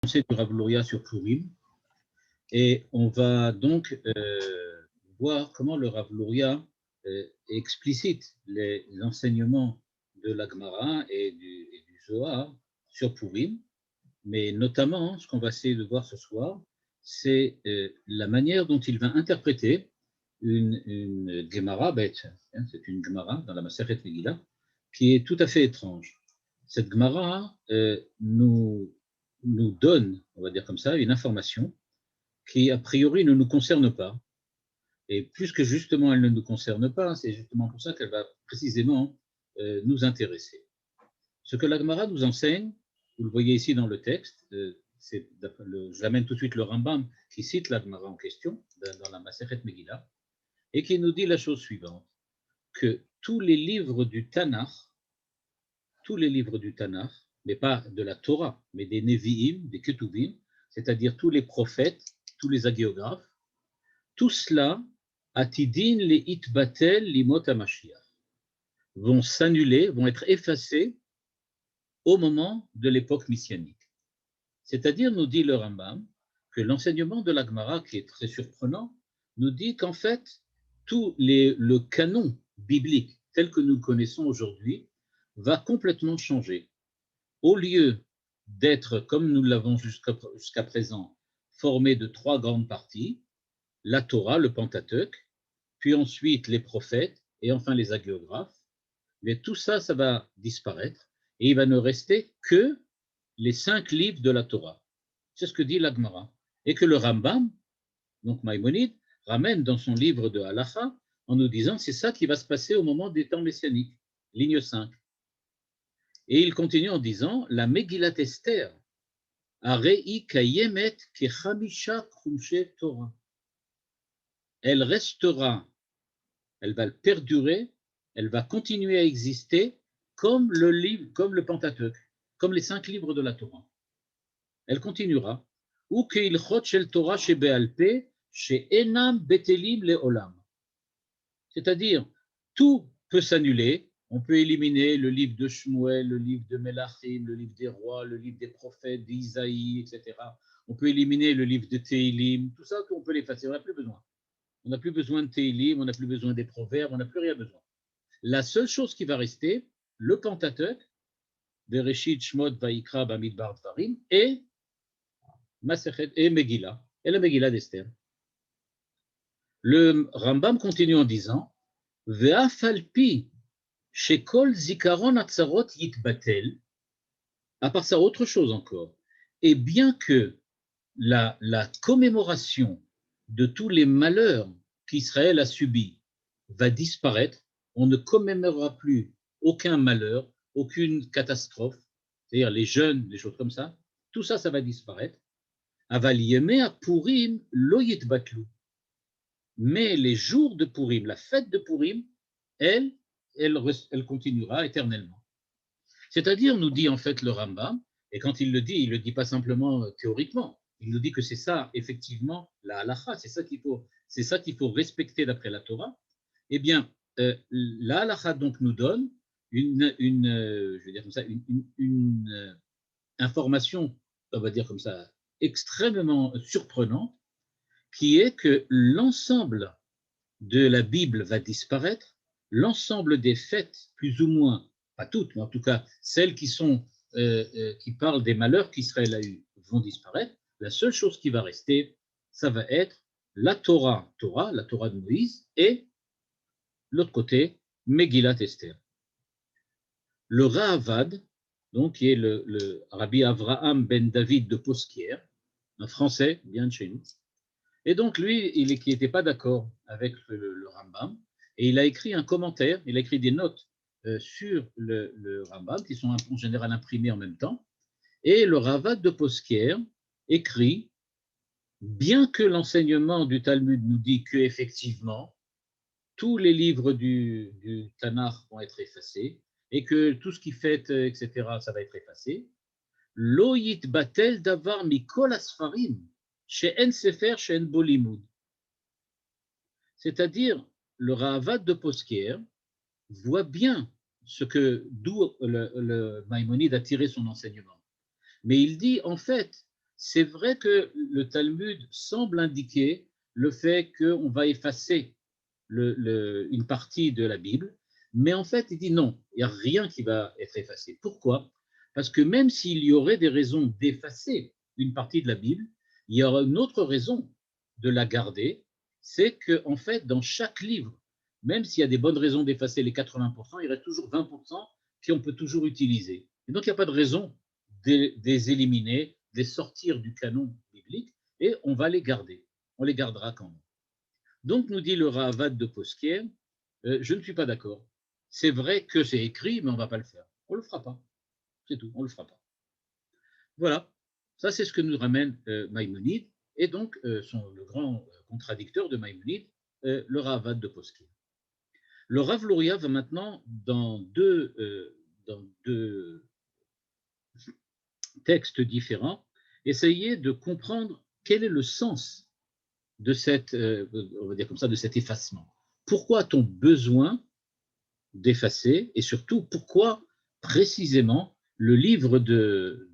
du Rav Luria sur Purim, et on va donc voir comment le Rav Luria explicite les enseignements de la Gemara et du Zohar sur Purim, mais notamment ce qu'on va essayer de voir ce soir, c'est la manière dont il va interpréter une Gemara bête, c'est une Gemara dans la Masechet Megillah, qui est tout à fait étrange. Cette Gemara nous donne, on va dire comme ça, une information qui a priori ne nous concerne pas. Et plus que justement elle ne nous concerne pas, c'est justement pour ça qu'elle va précisément nous intéresser. Ce que la Gemara nous enseigne, vous le voyez ici dans le texte, j'amène tout de suite le Rambam qui cite la Gemara en question, dans la Masechet Megillah, et qui nous dit la chose suivante, que tous les livres du Tanakh, mais pas de la Torah, mais des Nevi'im, des Ketuvim, c'est-à-dire tous les prophètes, tous les hagiographes, tout cela, atidin le itbatel limot HaMashiach, vont s'annuler, vont être effacés au moment de l'époque messianique. C'est-à-dire, nous dit le Rambam, que l'enseignement de la Gemara, qui est très surprenant, nous dit qu'en fait, le canon biblique tel que nous le connaissons aujourd'hui va complètement changer. Au lieu d'être, comme nous l'avons jusqu'à présent, formé de 3 grandes parties, la Torah, le Pentateuque, puis ensuite les prophètes, et enfin les hagiographes, mais tout ça, ça va disparaître, et il va ne rester que les 5 livres de la Torah. C'est ce que dit la Gemara. Et que le Rambam, donc Maïmonide, ramène dans son livre de Halacha, en nous disant c'est ça qui va se passer au moment des temps messianiques, ligne 5. Et il continue en disant la Megillat Esther, Arei kayemet kechamisha krumshe Torah. Elle restera, elle va perdurer, elle va continuer à exister comme le Pentateuque, comme les 5 livres de la Torah. Elle continuera. Ou keilchot shel Torah shebe'al peh she'enam betelim le'olam. C'est-à-dire, tout peut s'annuler. On peut éliminer le livre de Shmuel, le livre de Melachim, le livre des rois, le livre des prophètes, d'Isaïe, etc. On peut éliminer le livre de Teilim. Tout ça, on peut l'effacer. On n'a plus besoin. On n'a plus besoin de Teilim, on n'a plus besoin des proverbes, on n'a plus rien besoin. La seule chose qui va rester, le Pentateuque, Bereshit, Shmot, Vaikra, Bamidbar, Dvarim, et Masechet, et Megillah, et la Megillah d'Esther. Le Rambam continue en disant Ve'afalpi shekol zikaron atzarot yitbatel, à part ça, autre chose encore. Et bien que la commémoration de tous les malheurs qu'Israël a subis va disparaître, on ne commémorera plus aucun malheur, aucune catastrophe, c'est-à-dire les jeûnes, des choses comme ça, tout ça, ça va disparaître. Aval yemei Purim lo yitbatlu. Mais les jours de Purim, la fête de Purim, elle continuera éternellement. C'est-à-dire, nous dit en fait le Rambam, et quand il le dit pas simplement théoriquement, il nous dit que c'est ça, effectivement, la halacha, c'est ça qu'il faut respecter d'après la Torah. Eh bien, la halacha donc nous donne je vais dire comme ça, une information, on va dire comme ça, extrêmement surprenante, qui est que l'ensemble de la Bible va disparaître, l'ensemble des fêtes, plus ou moins, pas toutes, mais en tout cas celles qui parlent des malheurs qu'Israël a eus, vont disparaître. La seule chose qui va rester, ça va être la Torah, la Torah de Moïse, et l'autre côté, Megillat Esther. Le Ra'avad, donc qui est le Rabbi Avraham ben David de Posquière, un Français bien de chez nous, et donc lui, qui n'était pas d'accord avec le Rambam, et il a écrit un commentaire, il a écrit des notes sur le Rambam, qui sont en général imprimées en même temps, et le Ravad de Posquière écrit, bien que l'enseignement du Talmud nous dit qu'effectivement, tous les livres du Tanakh vont être effacés, et que tout ce qui fait, etc., ça va être effacé, lo yitbatel davar mikol asfarim, she'en sefer she'en bo limud. C'est-à-dire, le Ravad de Posquière voit bien d'où le Maïmonide a tiré son enseignement. Mais il dit, en fait, c'est vrai que le Talmud semble indiquer le fait qu'on va effacer une partie de la Bible, mais en fait, il dit non, il n'y a rien qui va être effacé. Pourquoi? Parce que même s'il y aurait des raisons d'effacer une partie de la Bible, il y aura une autre raison de la garder, c'est que en fait, dans chaque livre, même s'il y a des bonnes raisons d'effacer les 80%, il reste toujours 20% qu'on peut toujours utiliser. Et donc, il n'y a pas de raison de les éliminer, de les sortir du canon biblique, et on va les garder. On les gardera quand même. Donc, nous dit le Ravad de Posquier, je ne suis pas d'accord. C'est vrai que c'est écrit, mais on ne va pas le faire. On ne le fera pas. C'est tout, on ne le fera pas. Voilà, ça c'est ce que nous ramène Maïmonide, et donc le grand contradicteur de Maïmonide, le Ravad de Posquier. Le Rav Luria va maintenant, dans deux textes différents, essayer de comprendre quel est le sens de on va dire comme ça, de cet effacement. Pourquoi a-t-on besoin d'effacer, et surtout pourquoi précisément le livre de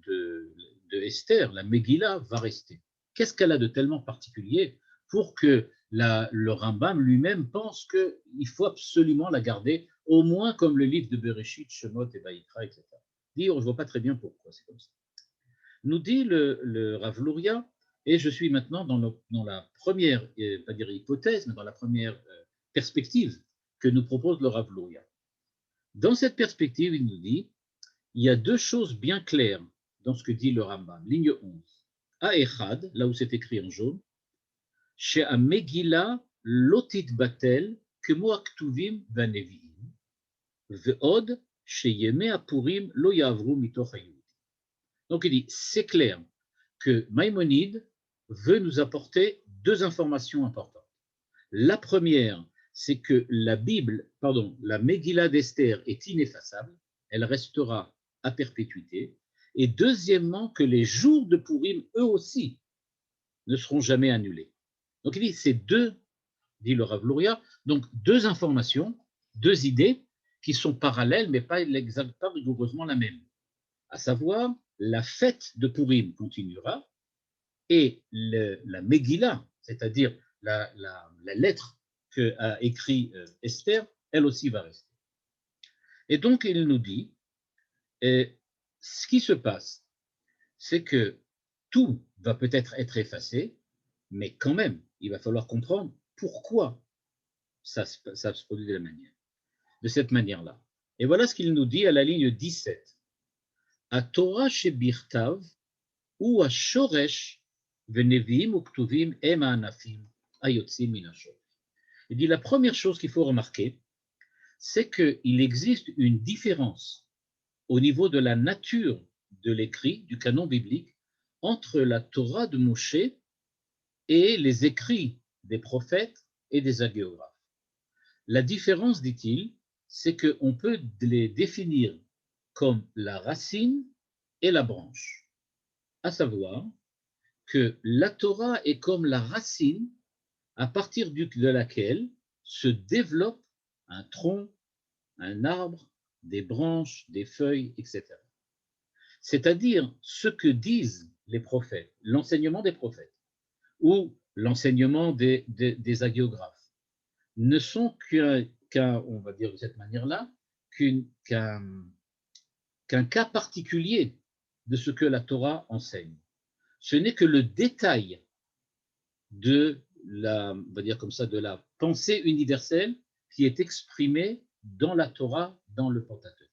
Esther, la Megillah, va rester? Qu'est-ce qu'elle a de tellement particulier pour que le Rambam lui-même pense qu'il faut absolument la garder, au moins comme le livre de Bereshit, Shemot et Vaïkra, etc. Dire, je ne vois pas très bien pourquoi c'est comme ça. Nous dit le Rav Luria, et je suis maintenant dans la première, pas dire hypothèse, mais dans la première perspective que nous propose le Rav Luria. Dans cette perspective, il nous dit, il y a deux choses bien claires dans ce que dit le Rambam, ligne 11. Echad, là où c'est écrit en jaune, She'a Megillah lotit batel kemo aktuvim vaneviim, ve'od sheyeme apurim lo yavru mitoch hayud. Donc il dit, c'est clair que Maïmonide veut nous apporter deux informations importantes. La première, c'est que la Megillah d'Esther est ineffaçable, elle restera à perpétuité. Et deuxièmement, que les jours de Pourim, eux aussi, ne seront jamais annulés. Donc il dit, c'est deux, dit le Rav Luria, donc deux informations, deux idées qui sont parallèles, mais pas rigoureusement la même. À savoir, la fête de Pourim continuera et la Megillah, c'est-à-dire la lettre qu'a écrit Esther, elle aussi va rester. Et donc, il nous dit, ce qui se passe, c'est que tout va peut-être être effacé, mais quand même, il va falloir comprendre pourquoi ça se produit de cette manière-là. Et voilà ce qu'il nous dit à la ligne 17. À Torah shebirtav ou à Shoresh veneviim uktuvim em ha'anafim hayotzim min hashor. Il dit la première chose qu'il faut remarquer, c'est qu'il existe une différence au niveau de la nature de l'écrit, du canon biblique, entre la Torah de Moshe et les écrits des prophètes et des hagiographes. La différence, dit-il, c'est qu'on peut les définir comme la racine et la branche, à savoir que la Torah est comme la racine à partir de laquelle se développe un tronc, un arbre, des branches, des feuilles, etc. C'est-à-dire ce que disent les prophètes, l'enseignement des prophètes ou l'enseignement des hagiographes ne sont on va dire de cette manière-là, qu'un cas particulier de ce que la Torah enseigne. Ce n'est que le détail de on va dire comme ça, de la pensée universelle qui est exprimée dans la Torah, dans le Pentateuque.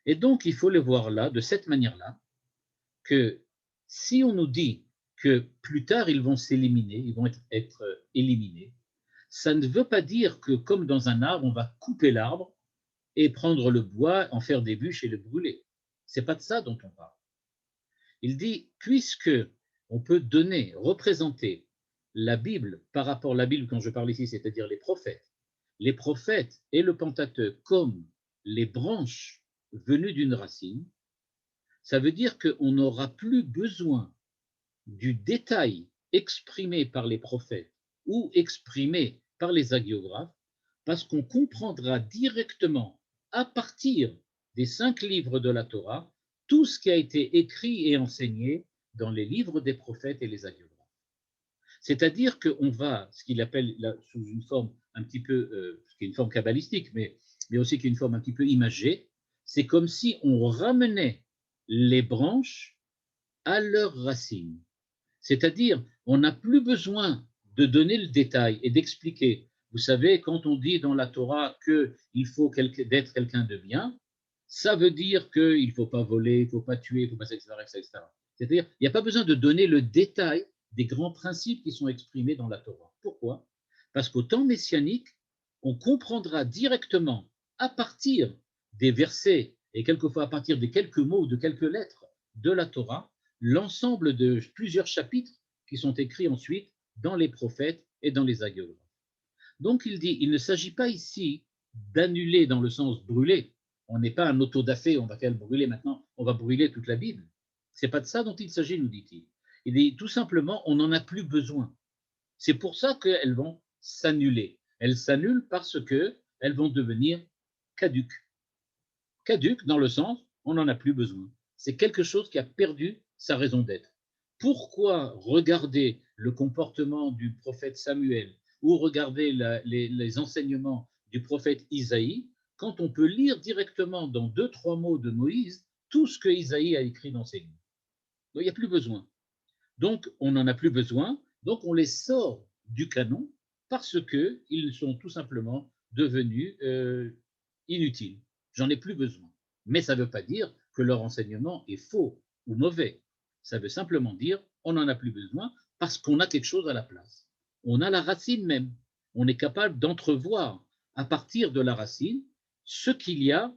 Et donc, il faut le voir là, de cette manière-là, que si on nous dit que plus tard ils vont s'éliminer, ils vont être éliminés, ça ne veut pas dire que comme dans un arbre, on va couper l'arbre et prendre le bois, en faire des bûches et le brûler. C'est pas de ça dont on parle. Il dit, puisque on peut représenter la Bible par rapport à la Bible, quand je parle ici, c'est-à-dire les prophètes et le Pentateuque comme les branches venues d'une racine, ça veut dire qu'on n'aura plus besoin du détail exprimé par les prophètes ou exprimé par les hagiographes, parce qu'on comprendra directement, à partir des 5 livres de la Torah, tout ce qui a été écrit et enseigné dans les livres des prophètes et les hagiographes. C'est-à-dire qu'on va, ce qu'il appelle sous une forme un petit peu, qui est une forme kabbalistique, mais aussi qui est une forme un petit peu imagée, c'est comme si on ramenait les branches à leurs racines. C'est-à-dire, on n'a plus besoin de donner le détail et d'expliquer. Vous savez, quand on dit dans la Torah qu'il faut d'être quelqu'un de bien, ça veut dire qu'il ne faut pas voler, il ne faut pas tuer, il ne faut pas, etc., etc. C'est-à-dire, il n'y a pas besoin de donner le détail des grands principes qui sont exprimés dans la Torah. Pourquoi? Parce qu'au temps messianique, on comprendra directement à partir des versets et quelquefois à partir de quelques mots ou de quelques lettres de la Torah l'ensemble de plusieurs chapitres qui sont écrits ensuite dans les prophètes et dans les hagiographes. Donc il dit, il ne s'agit pas ici d'annuler dans le sens brûler. On n'est pas un autodafé, on va faire le brûler maintenant, on va brûler toute la Bible. C'est pas de ça dont il s'agit, nous dit-il. Il dit tout simplement, on n'en a plus besoin. C'est pour ça qu'elles vont s'annuler. Elles s'annulent parce qu'elles vont devenir caduques. Caduques dans le sens, on n'en a plus besoin. C'est quelque chose qui a perdu sa raison d'être. Pourquoi regarder le comportement du prophète Samuel ou regarder les enseignements du prophète Isaïe quand on peut lire directement dans 2-3 mots de Moïse tout ce que Isaïe a écrit dans ses livres? Donc, il n'y a plus besoin. Donc, on n'en a plus besoin, donc on les sort du canon parce qu'ils sont tout simplement devenus inutiles. J'en ai plus besoin. Mais ça ne veut pas dire que leur enseignement est faux ou mauvais. Ça veut simplement dire on n'en a plus besoin parce qu'on a quelque chose à la place. On a la racine même. On est capable d'entrevoir à partir de la racine ce qu'il y a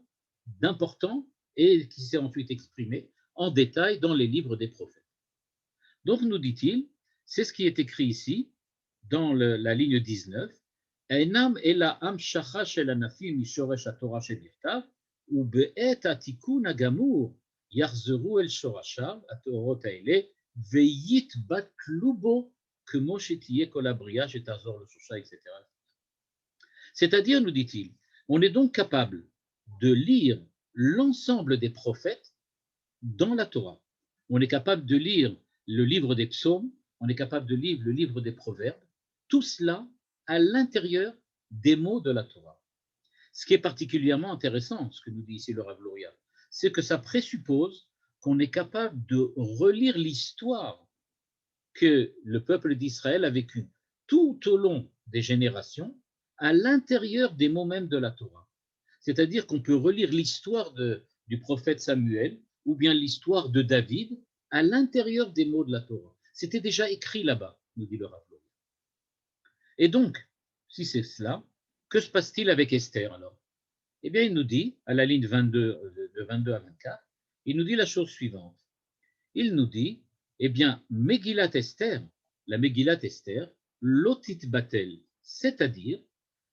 d'important et qui s'est ensuite exprimé en détail dans les livres des prophètes. Donc, nous dit-il, c'est ce qui est écrit ici, dans la ligne 19, Einam ela amshacha shel anafim mishoresh haTorah shebirtav, ube'et hatikun hagamur yachzeru el shorashav haTorot haele, veyitbatlu bo kemo shetiye kol habriya shetachzor leshosha, etc. C'est-à-dire, nous dit-il, on est donc capable de lire l'ensemble des prophètes dans la Torah. On est capable de lire le livre des psaumes, on est capable de lire le livre des proverbes, tout cela à l'intérieur des mots de la Torah. Ce qui est particulièrement intéressant, ce que nous dit ici le Rav Luria, c'est que ça présuppose qu'on est capable de relire l'histoire que le peuple d'Israël a vécue tout au long des générations à l'intérieur des mots mêmes de la Torah. C'est-à-dire qu'on peut relire l'histoire du prophète Samuel ou bien l'histoire de David à l'intérieur des mots de la Torah. C'était déjà écrit là-bas, nous dit le Rav Luria. Et donc, si c'est cela, que se passe-t-il avec Esther alors? Eh bien, il nous dit, à la ligne 22, de 22 à 24, il nous dit la chose suivante. Il nous dit, eh bien, Megillat Esther, la Megillat Esther, lotit batel, c'est-à-dire,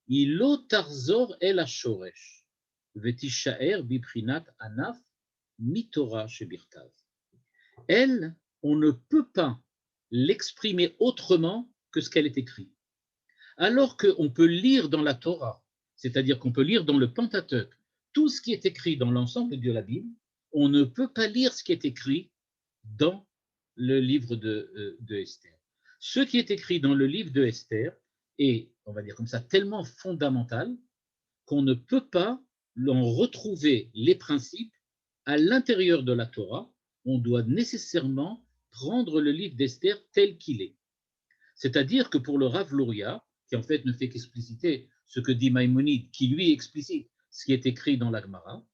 ilo tarzor el hashoresh, vetishaer bibrinat anaf mitora shebirtav. Elle, on ne peut pas l'exprimer autrement que ce qu'elle est écrite. Alors qu'on peut lire dans la Torah, c'est-à-dire qu'on peut lire dans le Pentateuque, tout ce qui est écrit dans l'ensemble de la Bible, on ne peut pas lire ce qui est écrit dans le livre de Esther. Ce qui est écrit dans le livre de Esther est, on va dire comme ça, tellement fondamental qu'on ne peut pas en retrouver les principes à l'intérieur de la Torah. On doit nécessairement prendre le livre d'Esther tel qu'il est. C'est-à-dire que pour le Rav Luria, qui en fait ne fait qu'expliciter ce que dit Maïmonide, qui lui explicite ce qui est écrit dans la Gemara,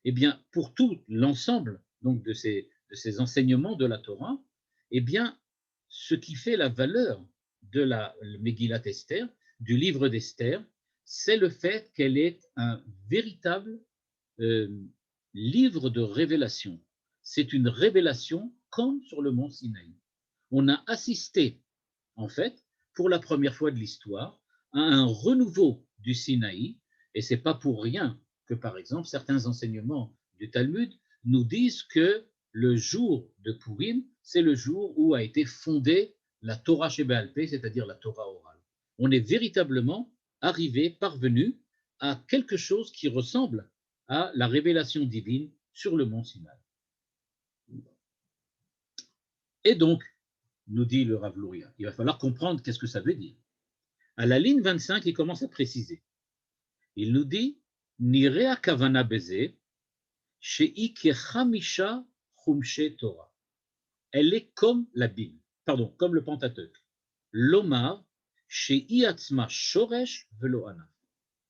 eh bien, pour tout l'ensemble donc de ces enseignements de la Torah, eh bien, ce qui fait la valeur de la Megillat Esther, du livre d'Esther, c'est le fait qu'elle est un véritable livre de révélation. C'est une révélation comme sur le mont Sinaï. On a assisté, en fait, pour la première fois de l'histoire, à un renouveau du Sinaï, et c'est pas pour rien que, par exemple, certains enseignements du Talmud nous disent que le jour de Purim, c'est le jour où a été fondée la Torah Sheba'al Peh, c'est-à-dire la Torah orale. On est véritablement arrivé, parvenu à quelque chose qui ressemble à la révélation divine sur le mont Sinaï. Et donc, nous dit le Rav Luria, il va falloir comprendre qu'est-ce que ça veut dire. À la ligne 25, il commence à préciser. Il nous dit Nirea kavana beze, shei kechamisha chumshe Torah. Elle est comme la Bible, pardon, comme le Pentateuque. Lomar, shei atzma shoresh velo anaf.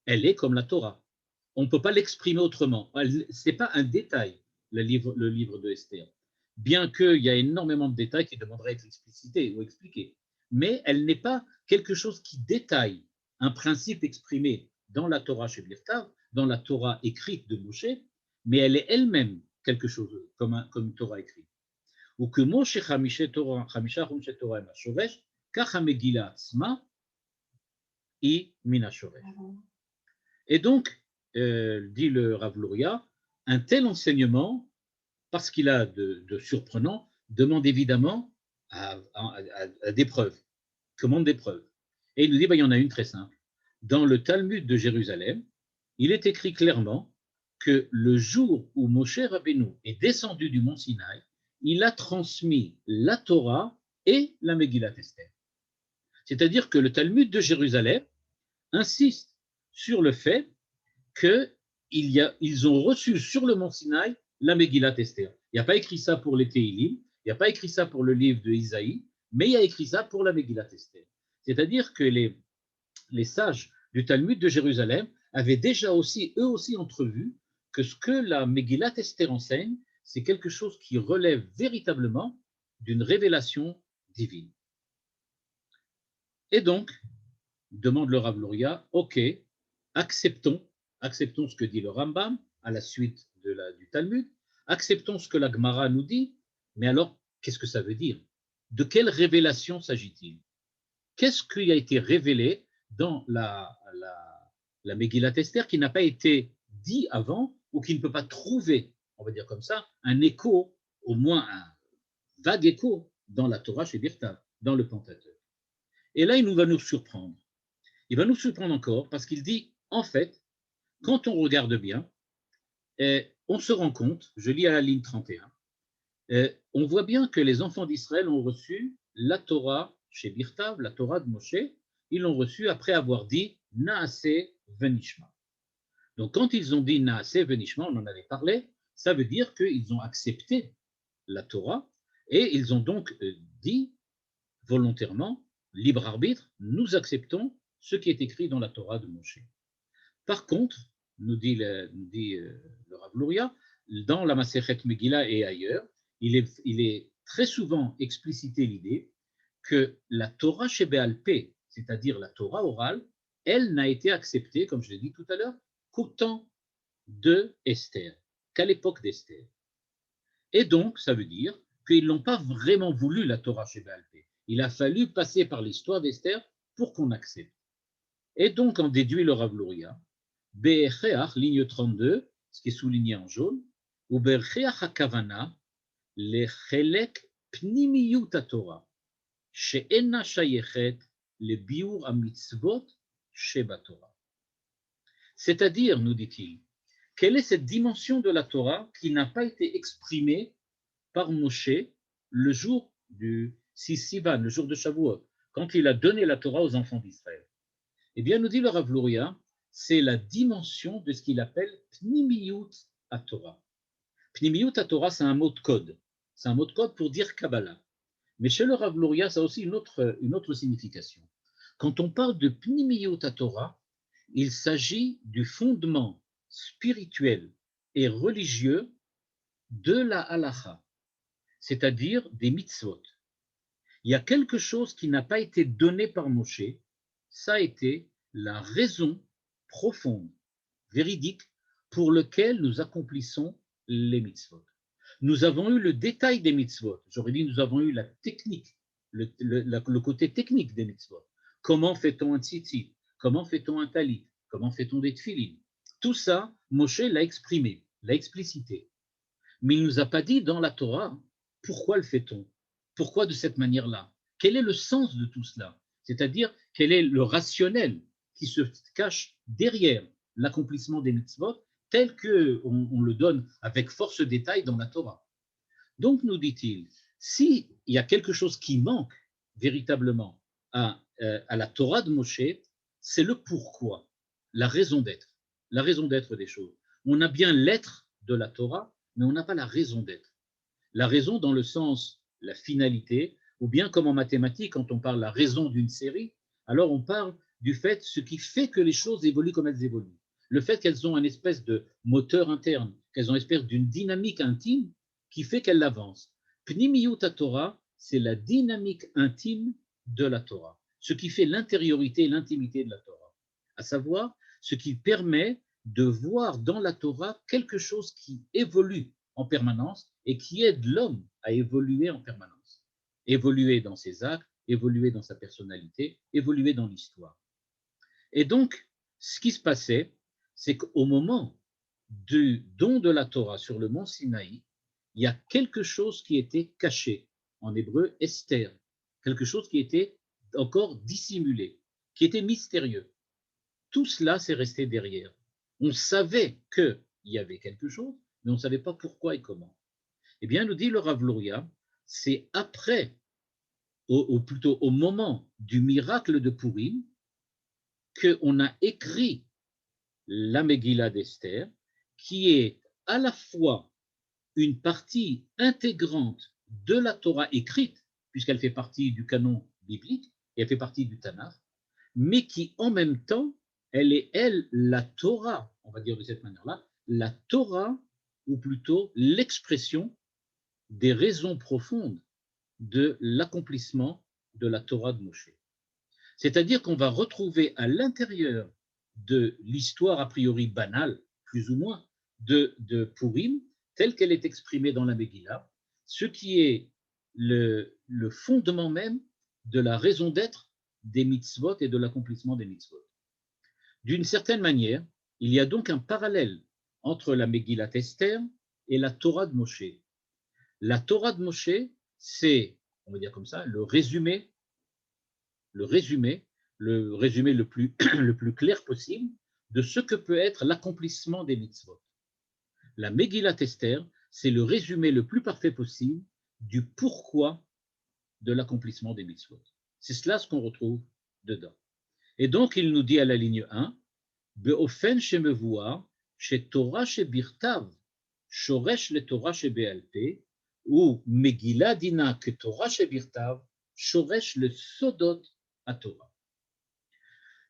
Elle est comme la Torah. On ne peut pas l'exprimer autrement. Ce n'est pas un détail, le livre de Esther. Bien qu'il y a énormément de détails qui demanderaient à être explicités ou expliqués. Mais elle n'est pas quelque chose qui détaille un principe exprimé dans la Torah chez Birtav, dans la Torah écrite de Moshe, mais elle est elle-même quelque chose comme une Torah écrite. Ou que Moshe Chamisha Chumshe Torah ma Shoresh, Kacha Megillah Atzma I Mina Shoresh. Et donc, dit le Rav Luria, un tel enseignement, parce qu'il a de surprenant, demande évidemment à des preuves, commande des preuves. Et il nous dit, il y en a une très simple. Dans le Talmud de Jérusalem, il est écrit clairement que le jour où Moshe Rabbeinu est descendu du mont Sinaï, il a transmis la Torah et la Megillat Esther. C'est-à-dire que le Talmud de Jérusalem insiste sur le fait qu'ils ont reçu sur le mont Sinaï la Megillat Esther. Il n'y a pas écrit ça pour les Teilim, il n'y a pas écrit ça pour le livre de Isaïe, mais il y a écrit ça pour la Megillat Esther. C'est-à-dire que les sages du Talmud de Jérusalem avaient déjà aussi, eux aussi, entrevu que ce que la Megillat Esther enseigne, c'est quelque chose qui relève véritablement d'une révélation divine. Et donc, demande le Rav Luria, ok, acceptons ce que dit le Rambam à la suite du Talmud, acceptons ce que la Gemara nous dit, mais alors, qu'est-ce que ça veut dire? De quelle révélation s'agit-il? Qu'est-ce qui a été révélé dans la Megillat Esther qui n'a pas été dit avant ou qui ne peut pas trouver, on va dire comme ça, un écho, au moins un vague écho dans la Torah chez Birtav, dans le Pentateuque. Et là, il va nous surprendre. Il va nous surprendre encore parce qu'il dit, en fait, quand on regarde bien, on se rend compte, je lis à la ligne 31, on voit bien que les enfants d'Israël ont reçu la Torah chez Birtav, la Torah de Moshe, ils l'ont reçue après avoir dit Naaseh Venishma. Donc quand ils ont dit Naaseh Venishma, on en avait parlé, ça veut dire qu'ils ont accepté la Torah et ils ont donc dit volontairement, libre arbitre, nous acceptons ce qui est écrit dans la Torah de Moshe. Par contre, nous dit le Rav Luria, dans la Masechet Megillah et ailleurs, il est très souvent explicité l'idée que la Torah chez Béal Pé, c'est-à-dire la Torah orale, elle n'a été acceptée, comme je l'ai dit tout à l'heure, qu'au temps de Esther, qu'à l'époque d'Esther. Et donc, ça veut dire qu'ils n'ont pas vraiment voulu la Torah chez Béal Pé. Il a fallu passer par l'histoire d'Esther pour qu'on accepte. Et donc, en déduit le Rav Luria, Be'echeach, ligne 32, ce qui est souligné en jaune, ou Be'echeach hakavana, le chelek pnimiyut haTorah, she'ena shayechet le biur hamitzvot shebatorah. C'est-à-dire, nous dit-il, quelle est cette dimension de la Torah qui n'a pas été exprimée par Moshe le jour du Sivan, le jour de Shavuot, quand il a donné la Torah aux enfants d'Israël? Eh bien, nous dit le Rav Luria, c'est la dimension de ce qu'il appelle Pnimiyut HaTorah. Pnimiyut HaTorah, c'est un mot de code. C'est un mot de code pour dire Kabbalah. Mais chez le Rav Luria, ça a aussi une autre signification. Quand on parle de Pnimiyut HaTorah, il s'agit du fondement spirituel et religieux de la halacha, c'est-à-dire des mitzvot. Il y a quelque chose qui n'a pas été donné par Moshe, ça a été la raison profonde, véridique, pour laquelle nous accomplissons les mitzvot. Nous avons eu le détail des mitzvot. J'aurais dit nous avons eu la technique, le côté technique des mitzvot. Comment fait-on un tzitzit? Comment fait-on un talit? Comment fait-on des tefilin? Tout ça, Moshe l'a exprimé, l'a explicité. Mais il ne nous a pas dit dans la Torah pourquoi le fait-on? Pourquoi de cette manière-là? Quel est le sens de tout cela? C'est-à-dire, quel est le rationnel qui se cache derrière l'accomplissement des mitzvot tel qu'on le donne avec force détail dans la Torah? Donc, nous dit-il, S'il y a quelque chose qui manque véritablement à la Torah de Moshe, c'est le pourquoi, la raison d'être des choses. On a bien l'être de la Torah, mais on n'a pas la raison d'être. La raison dans le sens, la finalité, ou bien comme en mathématiques, quand on parle de la raison d'une série, alors on parle du fait, ce qui fait que les choses évoluent comme elles évoluent. Le fait qu'elles ont une espèce de moteur interne, qu'elles ont une espèce d'une dynamique intime qui fait qu'elles avancent. Pnimiyut Torah, c'est la dynamique intime de la Torah, ce qui fait l'intériorité et l'intimité de la Torah, à savoir ce qui permet de voir dans la Torah quelque chose qui évolue en permanence et qui aide l'homme à évoluer en permanence. Évoluer dans ses actes, évoluer dans sa personnalité, évoluer dans l'histoire. Et donc, ce qui se passait, c'est qu'au moment du don de la Torah sur le mont Sinaï, il y a quelque chose qui était caché, en hébreu Esther, quelque chose qui était encore dissimulé, qui était mystérieux. Tout cela s'est resté derrière. On savait qu'il y avait quelque chose, mais on ne savait pas pourquoi et comment. Eh bien, nous dit le Rav Luria, c'est après, ou plutôt au moment du miracle de Purim, qu'on a écrit la Megillah d'Esther, qui est à la fois une partie intégrante de la Torah écrite, puisqu'elle fait partie du canon biblique et elle fait partie du Tanakh, mais qui en même temps, elle est, elle, la Torah, on va dire de cette manière-là, la Torah, ou plutôt l'expression des raisons profondes de l'accomplissement de la Torah de Moshe. C'est-à-dire qu'on va retrouver à l'intérieur de l'histoire a priori banale, plus ou moins, de Purim, telle qu'elle est exprimée dans la Megillah, ce qui est le fondement même de la raison d'être des mitzvot et de l'accomplissement des mitzvot. D'une certaine manière, il y a donc un parallèle entre la Megillat Esther et la Torah de Moshe. La Torah de Moshe, c'est, on va dire comme ça, le résumé le plus, le plus clair possible de ce que peut être l'accomplissement des mitzvot. La Megillat Esther, c'est le résumé le plus parfait possible du pourquoi de l'accomplissement des mitzvot. C'est cela ce qu'on retrouve dedans. Et donc, il nous dit à la ligne 1, Be'ofen shemevoar, she Torah shebirtav, shoresh le Torah shebe'alpe, ou Megillah dina que Torah shebirtav, shoresh le sodot à Torah.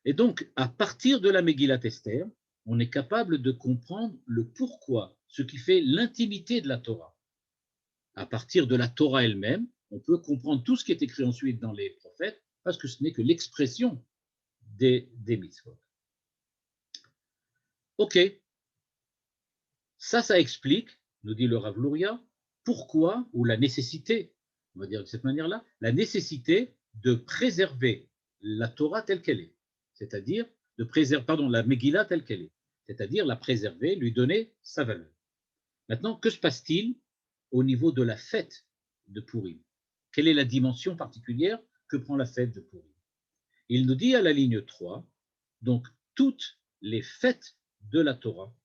Et donc, à partir de la Megillat Esther, on est capable de comprendre le pourquoi, ce qui fait l'intimité de la Torah. À partir de la Torah elle-même, on peut comprendre tout ce qui est écrit ensuite dans les prophètes, parce que ce n'est que l'expression des mitzvot. Ok, ça explique, nous dit le Rav Luria, pourquoi, ou la nécessité, on va dire de cette manière-là, la nécessité de préserver la Torah telle qu'elle est, c'est-à-dire de préserver, la Megillah telle qu'elle est, c'est-à-dire la préserver, lui donner sa valeur. Maintenant, que se passe-t-il au niveau de la fête de Purim? Quelle est la dimension particulière que prend la fête de Purim? Il nous dit à la ligne 3, donc toutes les fêtes de la Torah,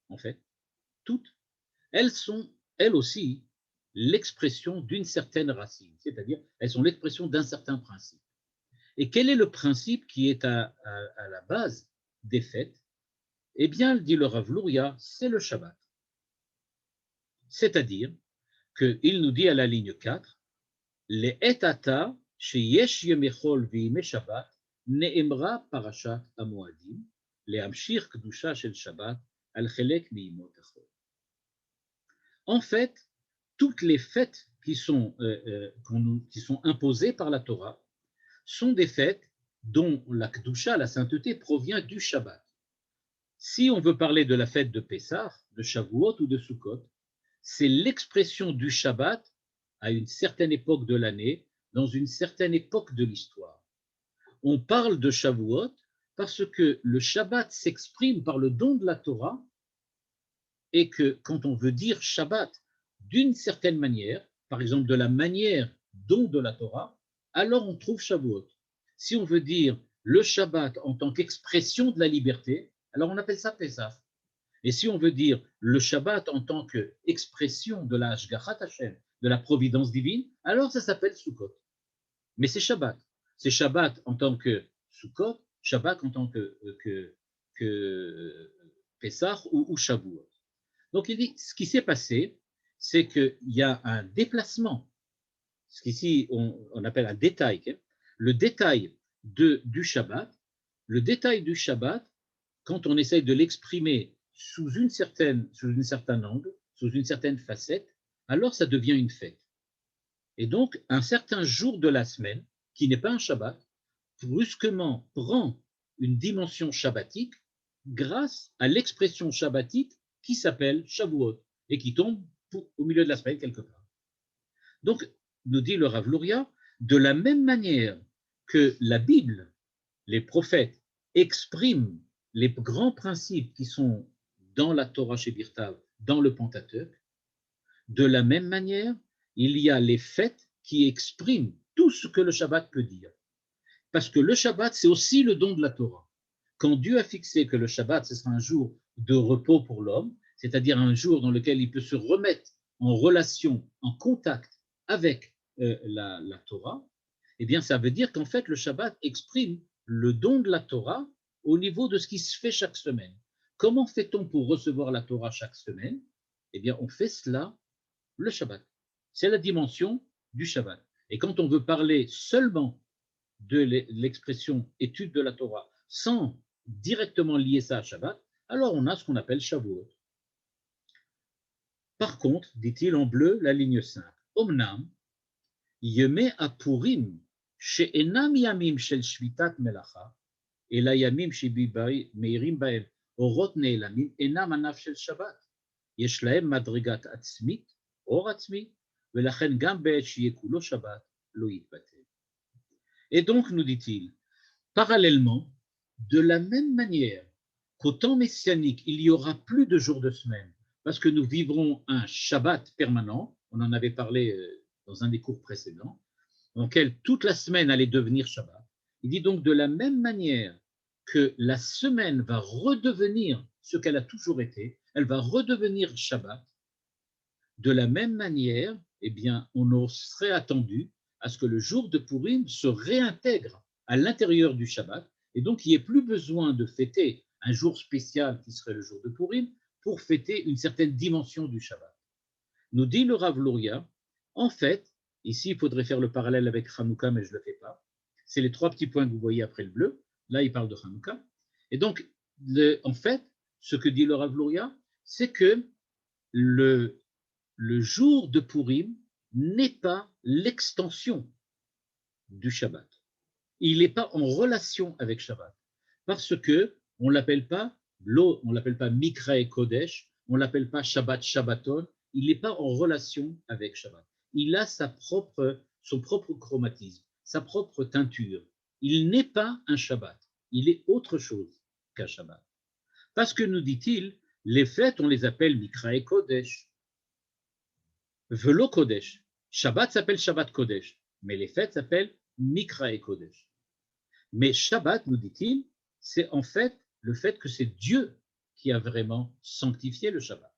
en fait, toutes, elles sont, elles aussi, l'expression d'une certaine racine, c'est-à-dire elles sont l'expression d'un certain principe. Et quel est le principe qui est à la base des fêtes? Eh bien, dit le Rav Luria, c'est le Shabbat. C'est-à-dire qu'il nous dit à la ligne 4, les etata sheyesh yemechol ve'ime Shabbat ne'emra parashat Hamoadim le'amshir kedusha shel Shabbat al chelek mi'imot achol. En fait, toutes les fêtes qui sont imposées par la Torah sont des fêtes dont la Kedusha, la sainteté, provient du Shabbat. Si on veut parler de la fête de Pessah, de Shavuot ou de Sukkot, c'est l'expression du Shabbat à une certaine époque de l'année, dans une certaine époque de l'histoire. On parle de Shavuot parce que le Shabbat s'exprime par le don de la Torah et que quand on veut dire Shabbat d'une certaine manière, par exemple de la manière don de la Torah, alors on trouve Shavuot. Si on veut dire le Shabbat en tant qu'expression de la liberté, alors on appelle ça Pesach. Et si on veut dire le Shabbat en tant qu'expression de la Hashgachat Hashem, de la providence divine, alors ça s'appelle Sukkot. Mais c'est Shabbat. C'est Shabbat en tant que Sukkot, Shabbat en tant que Pessah ou Shavuot. Donc il dit, ce qui s'est passé, c'est qu'il y a un déplacement, ce qu'ici on appelle un détail, le détail du Shabbat. Le détail du Shabbat, quand on essaye de l'exprimer sous un certain angle, sous une certaine facette, alors ça devient une fête. Et donc, un certain jour de la semaine, qui n'est pas un Shabbat, brusquement prend une dimension shabbatique grâce à l'expression shabbatique qui s'appelle Shavuot et qui tombe au milieu de la semaine quelque part. Donc, nous dit le Rav Luria, de la même manière que la Bible, les prophètes, expriment les grands principes qui sont dans la Torah Shebirtav, dans le Pentateuque, de la même manière, il y a les fêtes qui expriment tout ce que le Shabbat peut dire. Parce que le Shabbat, c'est aussi le don de la Torah. Quand Dieu a fixé que le Shabbat, ce sera un jour de repos pour l'homme, c'est-à-dire un jour dans lequel il peut se remettre en relation, en contact avec la Torah, eh bien, ça veut dire qu'en fait, le Shabbat exprime le don de la Torah au niveau de ce qui se fait chaque semaine. Comment fait-on pour recevoir la Torah chaque semaine? Eh bien, on fait cela le Shabbat. C'est la dimension du Shabbat. Et quand on veut parler seulement de l'expression étude de la Torah sans directement lier ça à Shabbat, alors on a ce qu'on appelle Shavuot. Par contre, dit-il en bleu, la ligne 5, Omnam, Yemé Apurim, she'enam yamim shel shvitat melacha, אלא ימים שמאירים בהם אורות נעלמים אינם ענף של שבת. יש להם מדרגת עצמית, אור עצמי, ולכן גם בעת שיהיה כולו שבת לא יתבטל. Et donc, nous dit-il, parallèlement, de la même manière qu'au temps messianique, il n'y aura plus de jours de semaine, parce que nous vivrons un Shabbat permanent, on en avait parlé dans un des cours précédents, dans lequel toute la semaine allait devenir Shabbat. Il dit donc de la même manière que la semaine va redevenir ce qu'elle a toujours été, elle va redevenir Shabbat, de la même manière, eh bien, on serait attendu à ce que le jour de Purim se réintègre à l'intérieur du Shabbat, et donc il n'y ait plus besoin de fêter un jour spécial qui serait le jour de Purim pour fêter une certaine dimension du Shabbat. Nous dit le Rav Luria, en fait, ici il faudrait faire le parallèle avec Hanouka, mais je ne le fais pas, c'est les trois petits points que vous voyez après le bleu, là il parle de Hanouka, et donc en fait, ce que dit le Rav Luria, c'est que le jour de Purim n'est pas l'extension du Shabbat. Il n'est pas en relation avec Shabbat, parce que on l'appelle pas Mikra et Kodesh, on l'appelle pas Shabbat Shabbaton, il n'est pas en relation avec Shabbat. Il a son propre chromatisme, sa propre teinture. Il n'est pas un Shabbat, il est autre chose qu'un Shabbat. Parce que nous dit-il, les fêtes, on les appelle Mikra et Kodesh. Velo Kodesh. Shabbat s'appelle Shabbat Kodesh, mais les fêtes s'appellent Mikra et Kodesh. Mais Shabbat, nous dit-il, c'est en fait le fait que c'est Dieu qui a vraiment sanctifié le Shabbat.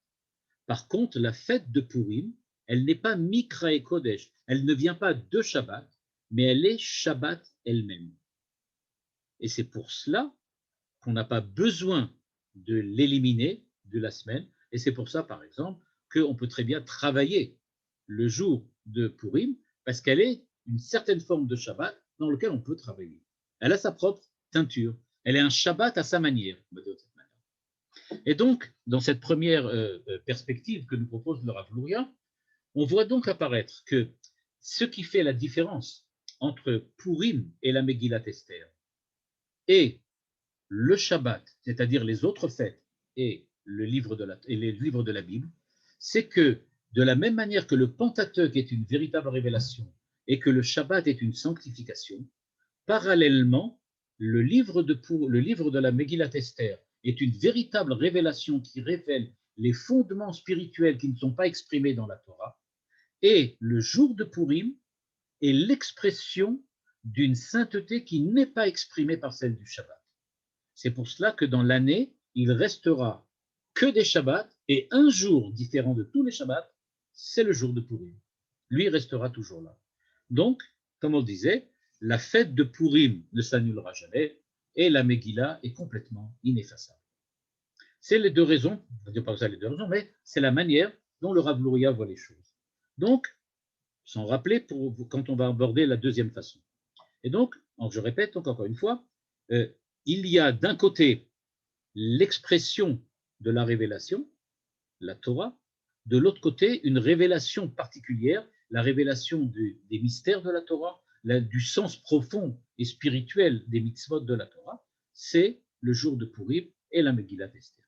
Par contre, la fête de Purim, elle n'est pas Mikra et Kodesh, elle ne vient pas de Shabbat, mais elle est Shabbat elle-même. Et c'est pour cela qu'on n'a pas besoin de l'éliminer de la semaine, et c'est pour ça, par exemple, qu'on peut très bien travailler le jour de Purim, parce qu'elle est une certaine forme de Shabbat dans lequel on peut travailler. Elle a sa propre teinture, elle est un Shabbat à sa manière, on va dire de cette manière. Et donc, dans cette première perspective que nous propose le Rav Luria, on voit donc apparaître que ce qui fait la différence entre Purim et la Megillat Esther et le Shabbat, c'est-à-dire les autres fêtes et les livres de la Bible, c'est que de la même manière que le Pentateuque est une véritable révélation et que le Shabbat est une sanctification, parallèlement, le livre de la Megillat Esther est une véritable révélation qui révèle les fondements spirituels qui ne sont pas exprimés dans la Torah, et le jour de Purim est l'expression d'une sainteté qui n'est pas exprimée par celle du Shabbat. C'est pour cela que dans l'année, il restera que des Shabbats, et un jour différent de tous les Shabbats, c'est le jour de Purim. lui restera toujours là. Donc, comme on disait, la fête de Purim ne s'annulera jamais et la Megillah est complètement ineffaçable. C'est les deux raisons, je ne dis pas ça les deux raisons, mais c'est la manière dont le Rav Luria voit les choses. Donc, sans rappeler quand on va aborder la deuxième façon. Et donc, je répète encore une fois, il y a d'un côté l'expression de la révélation, la Torah, de l'autre côté une révélation particulière, la révélation des mystères de la Torah, du sens profond et spirituel des mitzvot de la Torah, c'est le jour de Purim et la Megillat Esther.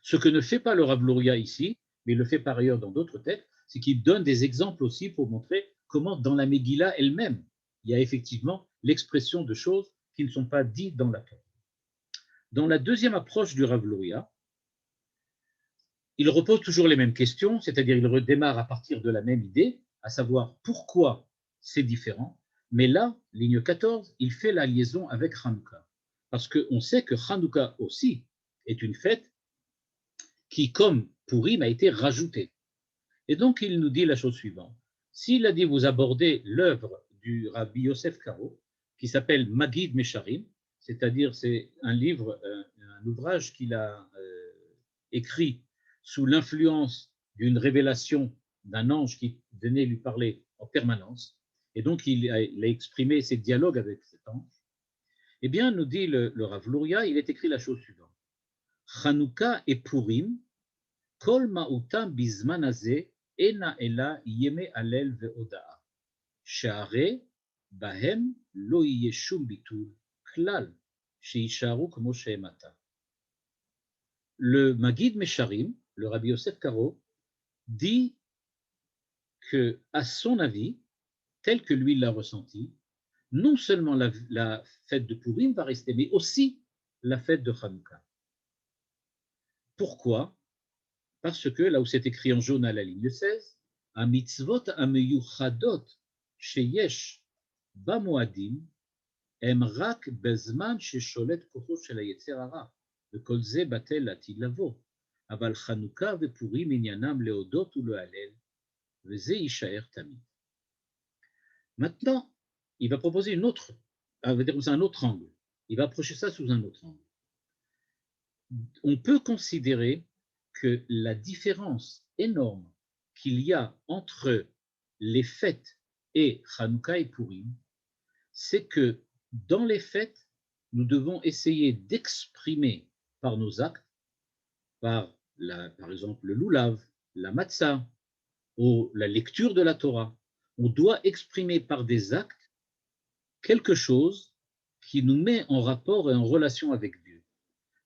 Ce que ne fait pas le Rav Luria ici, mais il le fait par ailleurs dans d'autres textes, c'est qu'il donne des exemples aussi pour montrer comment dans la Megillah elle-même, il y a effectivement l'expression de choses qui ne sont pas dites dans la Torah. Dans la deuxième approche du Rav Luria, il repose toujours les mêmes questions, c'est-à-dire il redémarre à partir de la même idée, à savoir pourquoi c'est différent, mais là, ligne 14, il fait la liaison avec Hanouka, parce qu'on sait que Hanouka aussi est une fête qui, comme Purim, a été rajoutée. Et donc, il nous dit la chose suivante. S'il a dit, vous abordez l'œuvre du Rabbi Yosef Karo, qui s'appelle Magid Mesharim, c'est-à-dire c'est un livre, un ouvrage qu'il a écrit sous l'influence d'une révélation d'un ange qui venait lui parler en permanence, et donc il a exprimé ses dialogues avec cet ange. Eh bien, nous dit le Rav Luria, il est écrit la chose suivante. Chanouka et Purim, kol ma'utam bizman hazeh, ena ela yeme alel ve'oda'a. She'arei bahem lo yeh shum bitul klal, she'yisharu kmo shehem ata. Le Magid Mesharim, le Rabbi Yosef Karo, dit que, à son avis, tel que lui l'a ressenti, non seulement la fête de Purim va rester, mais aussi la fête de Hanouka. Pourquoi? Parce que, là où c'est écrit en jaune à la ligne 16, « mitzvot ameyuchadot sheyesh bamoadim em rak bezman shesholet kocho shel hayetzer hara vekol ze batel latid lavo aval Hanouka vepurim inyanam leodot ulehalel veze yishaer tamid ». Maintenant, il va proposer un autre angle. Il va approcher ça sous un autre angle. On peut considérer que la différence énorme qu'il y a entre les fêtes et Hanouka et Purim, c'est que dans les fêtes, nous devons essayer d'exprimer par nos actes, par exemple le loulav, la matzah, ou la lecture de la Torah, on doit exprimer par des actes quelque chose qui nous met en rapport et en relation avec Dieu.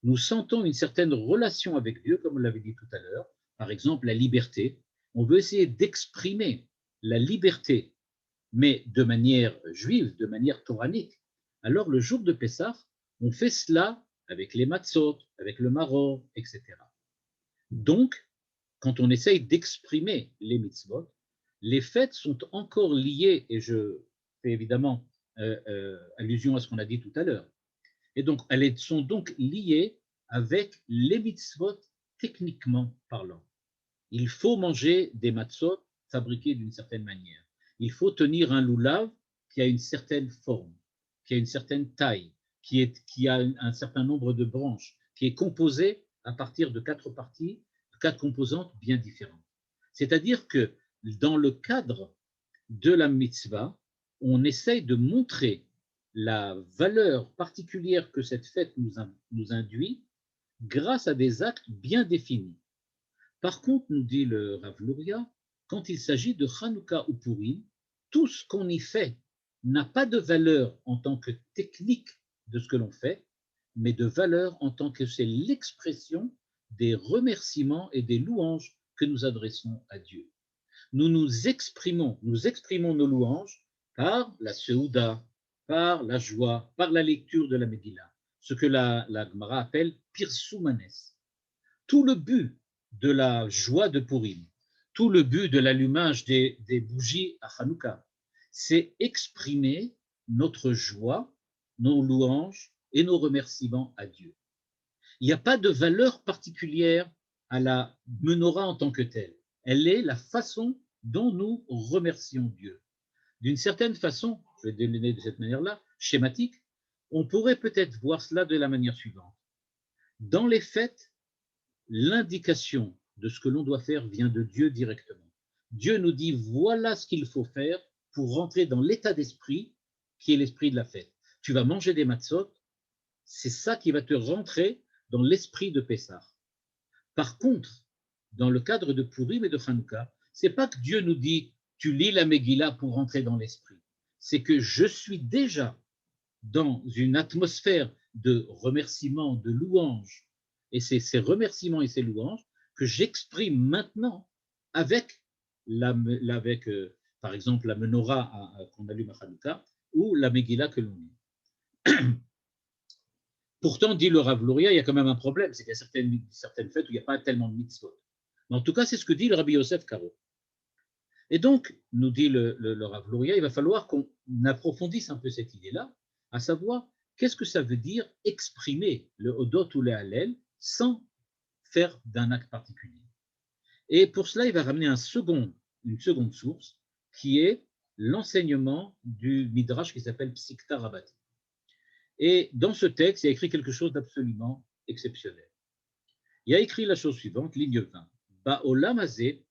Nous sentons une certaine relation avec Dieu, comme on l'avait dit tout à l'heure, par exemple la liberté. On veut essayer d'exprimer la liberté, mais de manière juive, de manière toranique. Alors le jour de Pessah, on fait cela avec les matzot, avec le maror, etc. Donc, quand on essaye d'exprimer les mitzvot, les fêtes sont encore liées, et je fais évidemment allusion à ce qu'on a dit tout à l'heure, et donc elles sont donc liées avec les mitzvot techniquement parlant. Il faut manger des matzot fabriqués d'une certaine manière. Il faut tenir un loulav qui a une certaine forme, qui a une certaine taille, qui a un certain nombre de branches, qui est composé à partir de 4 parties, 4 composantes bien différentes. C'est-à-dire que dans le cadre de la mitzvah, on essaye de montrer la valeur particulière que cette fête nous induit grâce à des actes bien définis. Par contre, nous dit le Rav Luria, quand il s'agit de Hanouka ou Purim, tout ce qu'on y fait n'a pas de valeur en tant que technique de ce que l'on fait, mais de valeur en tant que c'est l'expression des remerciements et des louanges que nous adressons à Dieu. Nous exprimons nos louanges par la Seouda, par la joie, par la lecture de la Megillah, ce que la Gemara appelle Pirsoumanes. Tout le but de la joie de Purim, tout le but de l'allumage des bougies à Hanouka, c'est exprimer notre joie, nos louanges et nos remerciements à Dieu. Il n'y a pas de valeur particulière à la menorah en tant que telle. Elle est la façon dont nous remercions Dieu. D'une certaine façon, je vais donner de cette manière-là, schématique, on pourrait peut-être voir cela de la manière suivante. Dans les fêtes, l'indication de ce que l'on doit faire vient de Dieu directement. Dieu nous dit voilà ce qu'il faut faire pour rentrer dans l'état d'esprit qui est l'esprit de la fête. Tu vas manger des matzot, c'est ça qui va te rentrer dans l'esprit de Pessah. Par contre, dans le cadre de Purim et de Hanouka, c'est pas que Dieu nous dit tu lis la Megillah pour rentrer dans l'esprit. C'est que je suis déjà dans une atmosphère de remerciement, de louange. Et c'est ces remerciements et ces louanges que j'exprime maintenant avec, par exemple, la menorah qu'on allume à Hanouka ou la Megillah que l'on lit. Pourtant, dit le Rav Luria, il y a quand même un problème, c'est qu'il y a certaines fêtes où il n'y a pas tellement de mitzvot. Mais en tout cas, c'est ce que dit le Rabbi Yosef Karo. Et donc, nous dit le Rav Luria, il va falloir qu'on approfondisse un peu cette idée-là, à savoir, qu'est-ce que ça veut dire exprimer le Hodot ou le Hallel sans faire d'un acte particulier. Et pour cela, il va ramener une seconde source, qui est l'enseignement du Midrash qui s'appelle Psikta Rabbati. Et dans ce texte, il y a écrit quelque chose d'absolument exceptionnel. Il y a écrit la chose suivante, ligne 20. Ba'olam hazeh,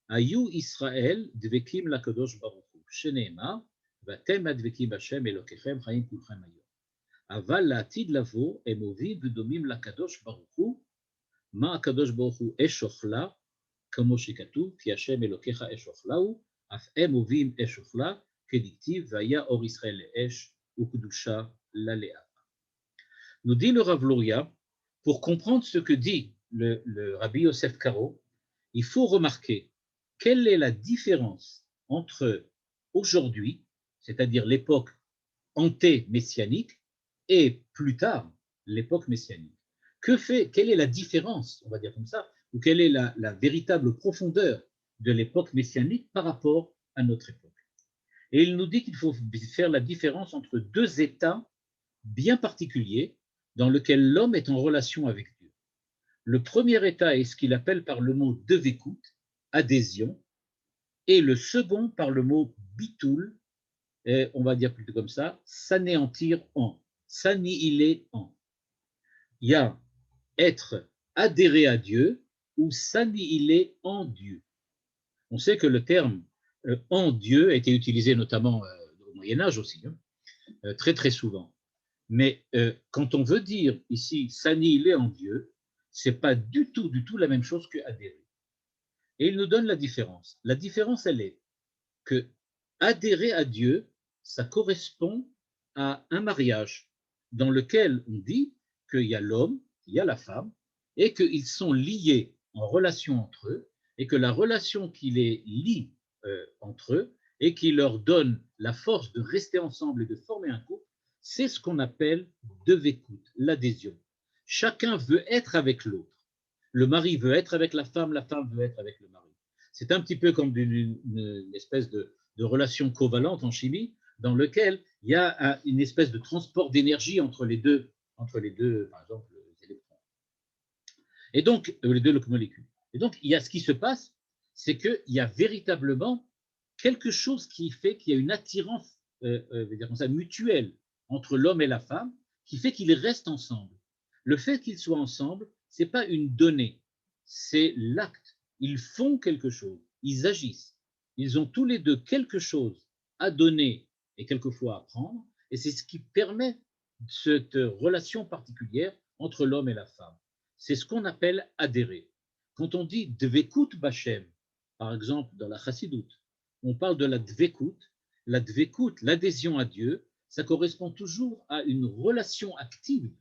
Ayu Israël dvekim lakadosh baruch hu, sheneemar, vatem advekim Hashem elokechem chayim kulchem hayom. Aval la'atid lavo הם הובים ודומים לקדוש ברוך הוא, מה הקדוש ברוך הוא אש אוכלה, כמו שכתוב, כי השם אלוקיך אש אוכלה הוא, אף הם הובים אש אוכלה, כדכתיב, והיה אור ישראל לאש וקדושה ללאה. Nous dit le Rav Luria, pour comprendre ce que dit le Rabbi Yosef Karo, il faut remarquer quelle est la différence entre aujourd'hui, c'est-à-dire l'époque anté-messianique, et plus tard, l'époque messianique. Quelle est la différence, on va dire comme ça, ou quelle est la véritable profondeur de l'époque messianique par rapport à notre époque? Et il nous dit qu'il faut faire la différence entre deux états bien particuliers dans lesquels l'homme est en relation avec Dieu. Le premier état est ce qu'il appelle par le mot devekut, adhésion, et le second par le mot bitoul, on va dire plutôt comme ça, s'anéantir en, s'annihiler en. Il y a être adhéré à Dieu ou s'annihiler en Dieu. On sait que le terme en Dieu a été utilisé notamment au Moyen-Âge aussi, très très souvent. Mais quand on veut dire ici s'annihiler en Dieu, c'est pas du tout la même chose que adhérer. Et il nous donne la différence. La différence, elle est que adhérer à Dieu, ça correspond à un mariage dans lequel on dit qu'il y a l'homme, il y a la femme, et qu'ils sont liés en relation entre eux, et que la relation qui les lie entre eux, et qui leur donne la force de rester ensemble et de former un couple, c'est ce qu'on appelle devekut, l'adhésion. Chacun veut être avec l'autre. Le mari veut être avec la femme veut être avec le mari. C'est un petit peu comme une espèce de relation covalente en chimie, dans lequel il y a une espèce de transport d'énergie entre les deux, par exemple, les électrons. Et donc, les deux molécules. Et donc, il y a ce qui se passe, c'est qu'il y a véritablement quelque chose qui fait qu'il y a une attirance dire comme ça, mutuelle entre l'homme et la femme, qui fait qu'ils restent ensemble. Le fait qu'ils soient ensemble, ce n'est pas une donnée, c'est l'acte. Ils font quelque chose, ils agissent. Ils ont tous les deux quelque chose à donner et quelquefois à prendre, et c'est ce qui permet cette relation particulière entre l'homme et la femme. C'est ce qu'on appelle adhérer. Quand on dit dvekut b'Hashem, par exemple dans la chassidoute, on parle de la dvekut, l'adhésion à Dieu, ça correspond toujours à une relation active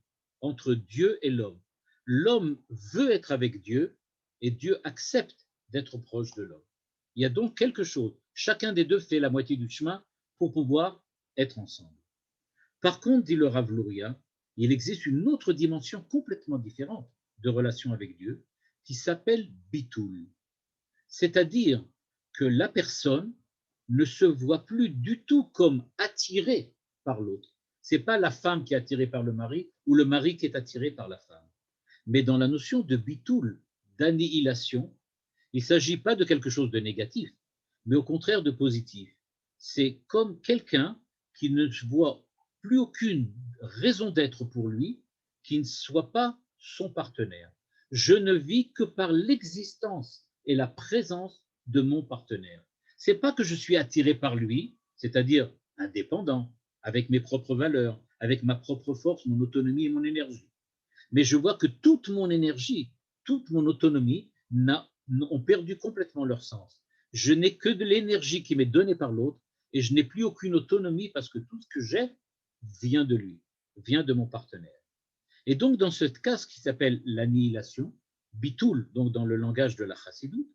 entre Dieu et l'homme. L'homme veut être avec Dieu et Dieu accepte d'être proche de l'homme. Il y a donc quelque chose. Chacun des deux fait la moitié du chemin pour pouvoir être ensemble. Par contre, dit le Rav Luria, il existe une autre dimension complètement différente de relation avec Dieu qui s'appelle bitoul. C'est-à-dire que la personne ne se voit plus du tout comme attirée par l'autre. Ce n'est pas la femme qui est attirée par le mari ou le mari qui est attiré par la femme. Mais dans la notion de bitoul, d'annihilation, il ne s'agit pas de quelque chose de négatif. mais au contraire de positif. C'est comme quelqu'un qui ne voit plus aucune raison d'être pour lui, qui ne soit pas son partenaire. Je ne vis que par l'existence et la présence de mon partenaire. C'est pas que je suis attiré par lui, c'est-à-dire indépendant, avec mes propres valeurs, avec ma propre force, mon autonomie et mon énergie. Mais je vois que toute mon énergie, toute mon autonomie ont perdu complètement leur sens. Je n'ai que de l'énergie qui m'est donnée par l'autre et je n'ai plus aucune autonomie parce que tout ce que j'ai vient de lui, vient de mon partenaire. Et donc, dans ce cas, ce qui s'appelle l'annihilation, bitoul, donc dans le langage de la chassidoute,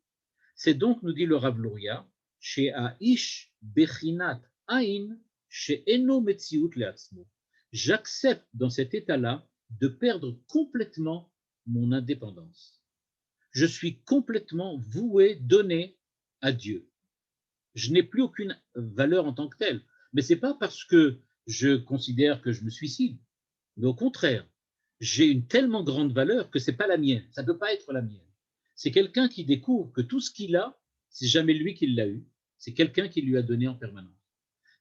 c'est donc, nous dit le Rav Luria, chez Aish Bechinat Ain, chez Eno Metziut Leatzmo. J'accepte dans cet état-là de perdre complètement mon indépendance. Je suis complètement voué, donné à Dieu. Je n'ai plus aucune valeur en tant que telle. Mais ce n'est pas parce que je considère que je me suicide, mais au contraire, j'ai une tellement grande valeur que ce n'est pas la mienne, ça ne peut pas être la mienne. C'est quelqu'un qui découvre que tout ce qu'il a, c'est jamais lui qui l'a eu, c'est quelqu'un qui lui a donné en permanence.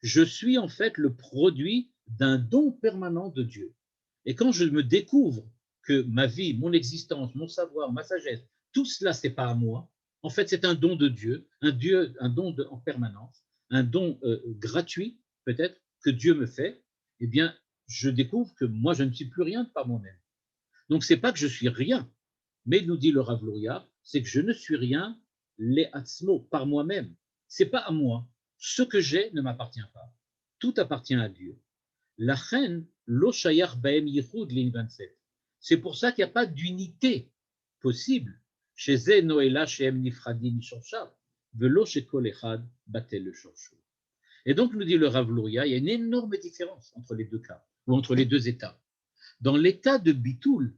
Je suis en fait le produit d'un don permanent de Dieu. Et quand je me découvre que ma vie, mon existence, mon savoir, ma sagesse, tout cela, c'est pas à moi. En fait, c'est un don de Dieu, un don en permanence, un don gratuit, peut-être, que Dieu me fait. Eh bien, je découvre que moi, je ne suis plus rien par moi-même. Donc, c'est pas que je suis rien, mais nous dit le Rav Luria, c'est que je ne suis rien, les atzmo, par moi-même. C'est pas à moi. Ce que j'ai ne m'appartient pas. Tout appartient à Dieu. La reine, lo shayach baem yichud lin 27. C'est pour ça qu'il n'y a pas d'unité possible chez Ze Noéla, chez Em Nifradi Mishorshab, velo chez Kol Echad batel le Shorshu. Et donc, nous dit le Rav Luria, il y a une énorme différence entre les deux cas, ou entre les deux états. Dans l'état de Bitoul,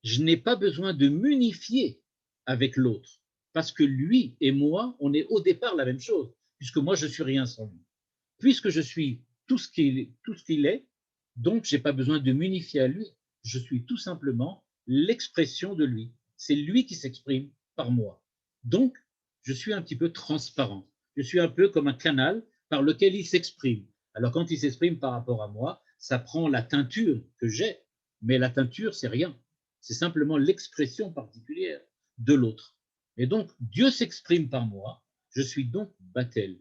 je n'ai pas besoin de m'unifier avec l'autre, parce que lui et moi, on est au départ la même chose, puisque moi, je suis rien sans lui. Puisque je suis tout ce qu'il est, donc je n'ai pas besoin de m'unifier à lui, je suis tout simplement l'expression de lui. C'est lui qui s'exprime par moi. Donc, je suis un petit peu transparent. Je suis un peu comme un canal par lequel il s'exprime. Alors, quand il s'exprime par rapport à moi, ça prend la teinture que j'ai, mais la teinture, c'est rien. C'est simplement l'expression particulière de l'autre. Et donc, Dieu s'exprime par moi, je suis donc Batel.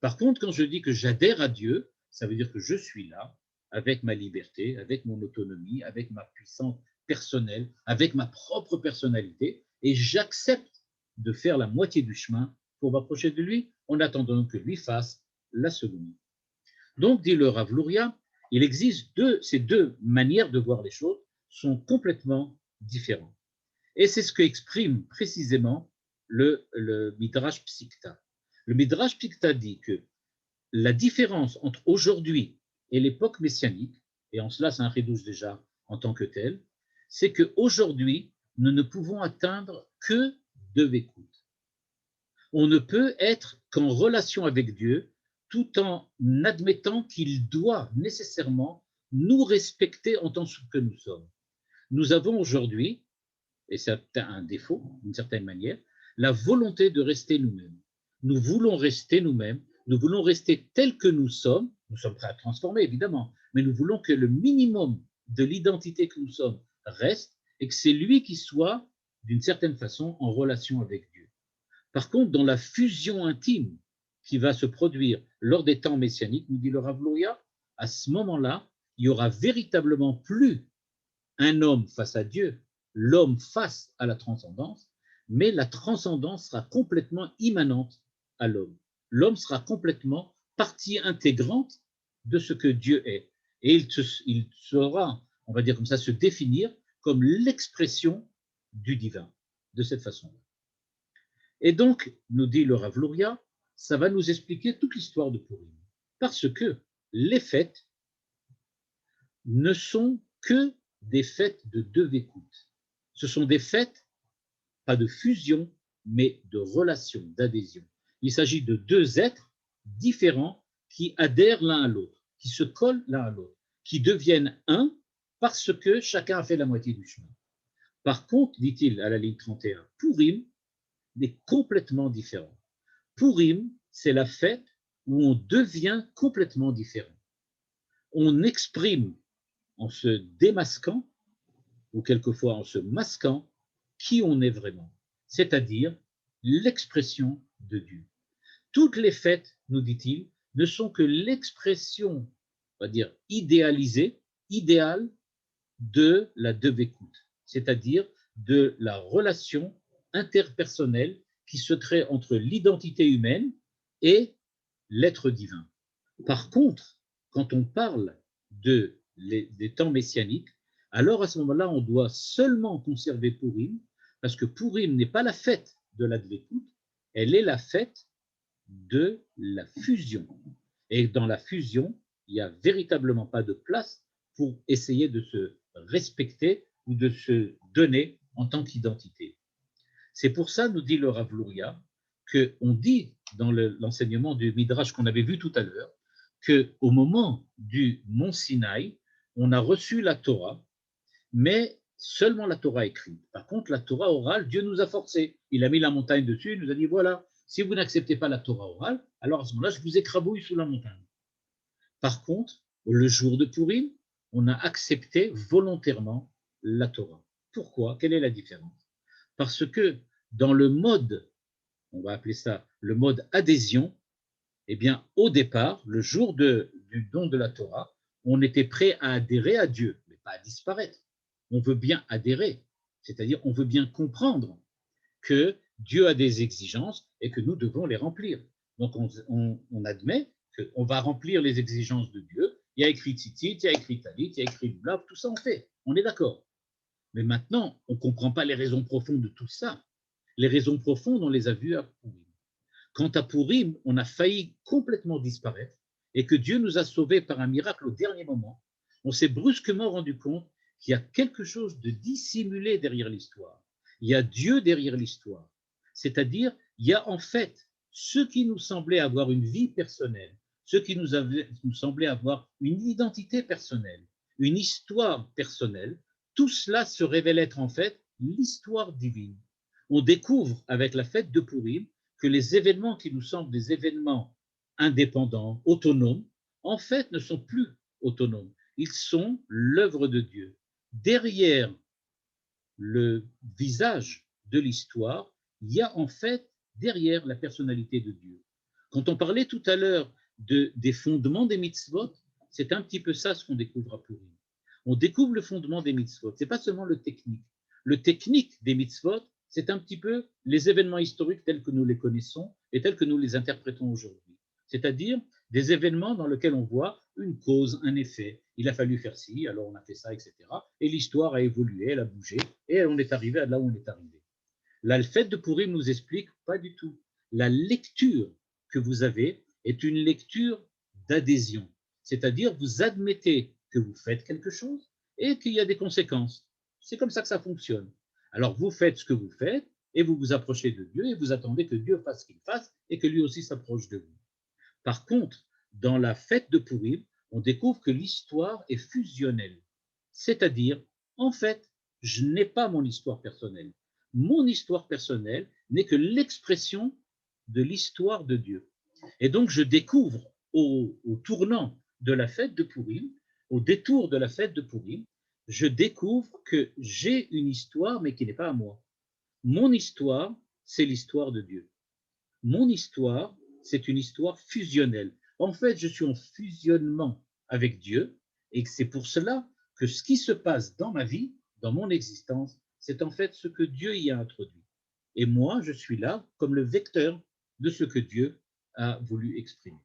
Par contre, quand je dis que j'adhère à Dieu, ça veut dire que je suis là, avec ma liberté, avec mon autonomie, avec ma puissance personnelle, avec ma propre personnalité, et j'accepte de faire la moitié du chemin pour m'approcher de lui, en attendant que lui fasse la seconde. Donc, dit le Rav Luria, il existe ces deux manières de voir les choses sont complètement différentes. Et c'est ce que exprime précisément le Midrash Psikta. Le Midrash Psikta dit que la différence entre aujourd'hui et l'époque messianique, et en cela c'est un redouche déjà en tant que tel, c'est qu'aujourd'hui, nous ne pouvons atteindre que de écoute. On ne peut être qu'en relation avec Dieu tout en admettant qu'il doit nécessairement nous respecter en tant que nous sommes. Nous avons aujourd'hui, et c'est un défaut d'une certaine manière, la volonté de rester nous-mêmes. Nous voulons rester nous-mêmes, nous voulons rester tels que nous sommes prêts à transformer évidemment, mais nous voulons que le minimum de l'identité que nous sommes reste et que c'est lui qui soit d'une certaine façon en relation avec Dieu. Par contre, dans la fusion intime qui va se produire lors des temps messianiques, nous dit le Rav Luria, à ce moment-là, il y aura véritablement plus un homme face à Dieu, l'homme face à la transcendance, mais la transcendance sera complètement immanente à l'homme. L'homme sera complètement partie intégrante de ce que Dieu est. Et il saura, on va dire comme ça, se définir comme l'expression du divin, de cette façon-là. Et donc, nous dit le Rav Luria, ça va nous expliquer toute l'histoire de Purim. Parce que les fêtes ne sont que des fêtes de devekut. Ce sont des fêtes, pas de fusion, mais de relation, d'adhésion. Il s'agit de deux êtres différents qui adhèrent l'un à l'autre, qui se collent l'un à l'autre, qui deviennent un parce que chacun a fait la moitié du chemin. Par contre, dit-il à la ligne 31, Purim est complètement différent. Purim, c'est la fête où on devient complètement différent. On exprime en se démasquant, ou quelquefois en se masquant, qui on est vraiment, c'est-à-dire l'expression de Dieu. Toutes les fêtes, nous dit-il, ne sont que l'expression, on va dire, idéalisée, idéale de la devekut, c'est-à-dire de la relation interpersonnelle qui se crée entre l'identité humaine et l'être divin. Par contre, quand on parle des temps messianiques, alors à ce moment-là, on doit seulement conserver Purim, parce que Purim n'est pas la fête de la Dvekut, elle est la fête de la fusion. Et dans la fusion, il n'y a véritablement pas de place pour essayer de se respecter ou de se donner en tant qu'identité. C'est pour ça, nous dit le Rav Luria, qu'on dit dans l'enseignement du Midrash qu'on avait vu tout à l'heure, qu'au moment du mont Sinaï, on a reçu la Torah, mais seulement la Torah écrite. Par contre, la Torah orale, Dieu nous a forcés. Il a mis la montagne dessus, il nous a dit, voilà, si vous n'acceptez pas la Torah orale, alors à ce moment-là, je vous écrabouille sous la montagne. Par contre, le jour de Purim, on a accepté volontairement la Torah. Pourquoi? Quelle est la différence? Parce que dans le mode, on va appeler ça le mode adhésion, eh bien, au départ, le jour du don de la Torah, on était prêt à adhérer à Dieu, mais pas à disparaître. On veut bien adhérer, c'est-à-dire on veut bien comprendre que Dieu a des exigences et que nous devons les remplir. Donc on admet qu'on va remplir les exigences de Dieu. Il y a écrit tzitzit, il y a écrit talit, il y a écrit lulav, tout ça on fait, on est d'accord. Mais maintenant, on ne comprend pas les raisons profondes de tout ça. Les raisons profondes, on les a vues à Purim. Quant à Purim, on a failli complètement disparaître et que Dieu nous a sauvés par un miracle au dernier moment. On s'est brusquement rendu compte qu'il y a quelque chose de dissimulé derrière l'histoire. Il y a Dieu derrière l'histoire. C'est-à-dire, il y a en fait ceux qui nous semblaient avoir une vie personnelle, ceux qui nous semblaient avoir une identité personnelle, une histoire personnelle, tout cela se révèle être en fait l'histoire divine. On découvre avec la fête de Purim que les événements qui nous semblent des événements indépendants, autonomes, en fait ne sont plus autonomes. Ils sont l'œuvre de Dieu. Derrière le visage de l'histoire, il y a en fait derrière la personnalité de Dieu. Quand on parlait tout à l'heure des fondements des mitzvot, c'est un petit peu ça ce qu'on découvre à Purim. On découvre le fondement des mitzvot. Ce n'est pas seulement le technique. Le technique des mitzvot, c'est un petit peu les événements historiques tels que nous les connaissons et tels que nous les interprétons aujourd'hui. C'est-à-dire des événements dans lesquels on voit une cause, un effet. Il a fallu faire ci, alors on a fait ça, etc. Et l'histoire a évolué, elle a bougé, et on est arrivé à là où on est arrivé. La fête de Purim nous explique pas du tout. La lecture que vous avez est une lecture d'adhésion. C'est-à-dire, vous admettez que vous faites quelque chose et qu'il y a des conséquences. C'est comme ça que ça fonctionne. Alors, vous faites ce que vous faites et vous vous approchez de Dieu et vous attendez que Dieu fasse ce qu'il fasse et que lui aussi s'approche de vous. Par contre, dans la fête de Purim, on découvre que l'histoire est fusionnelle. C'est-à-dire, en fait, je n'ai pas mon histoire personnelle. Mon histoire personnelle n'est que l'expression de l'histoire de Dieu. Et donc, je découvre au tournant de la fête de Purim, au détour de la fête de Purim, je découvre que j'ai une histoire, mais qui n'est pas à moi. Mon histoire, c'est l'histoire de Dieu. Mon histoire, c'est une histoire fusionnelle. En fait, je suis en fusionnement avec Dieu et c'est pour cela que ce qui se passe dans ma vie, dans mon existence, c'est en fait ce que Dieu y a introduit. Et moi, je suis là comme le vecteur de ce que Dieu a voulu exprimer.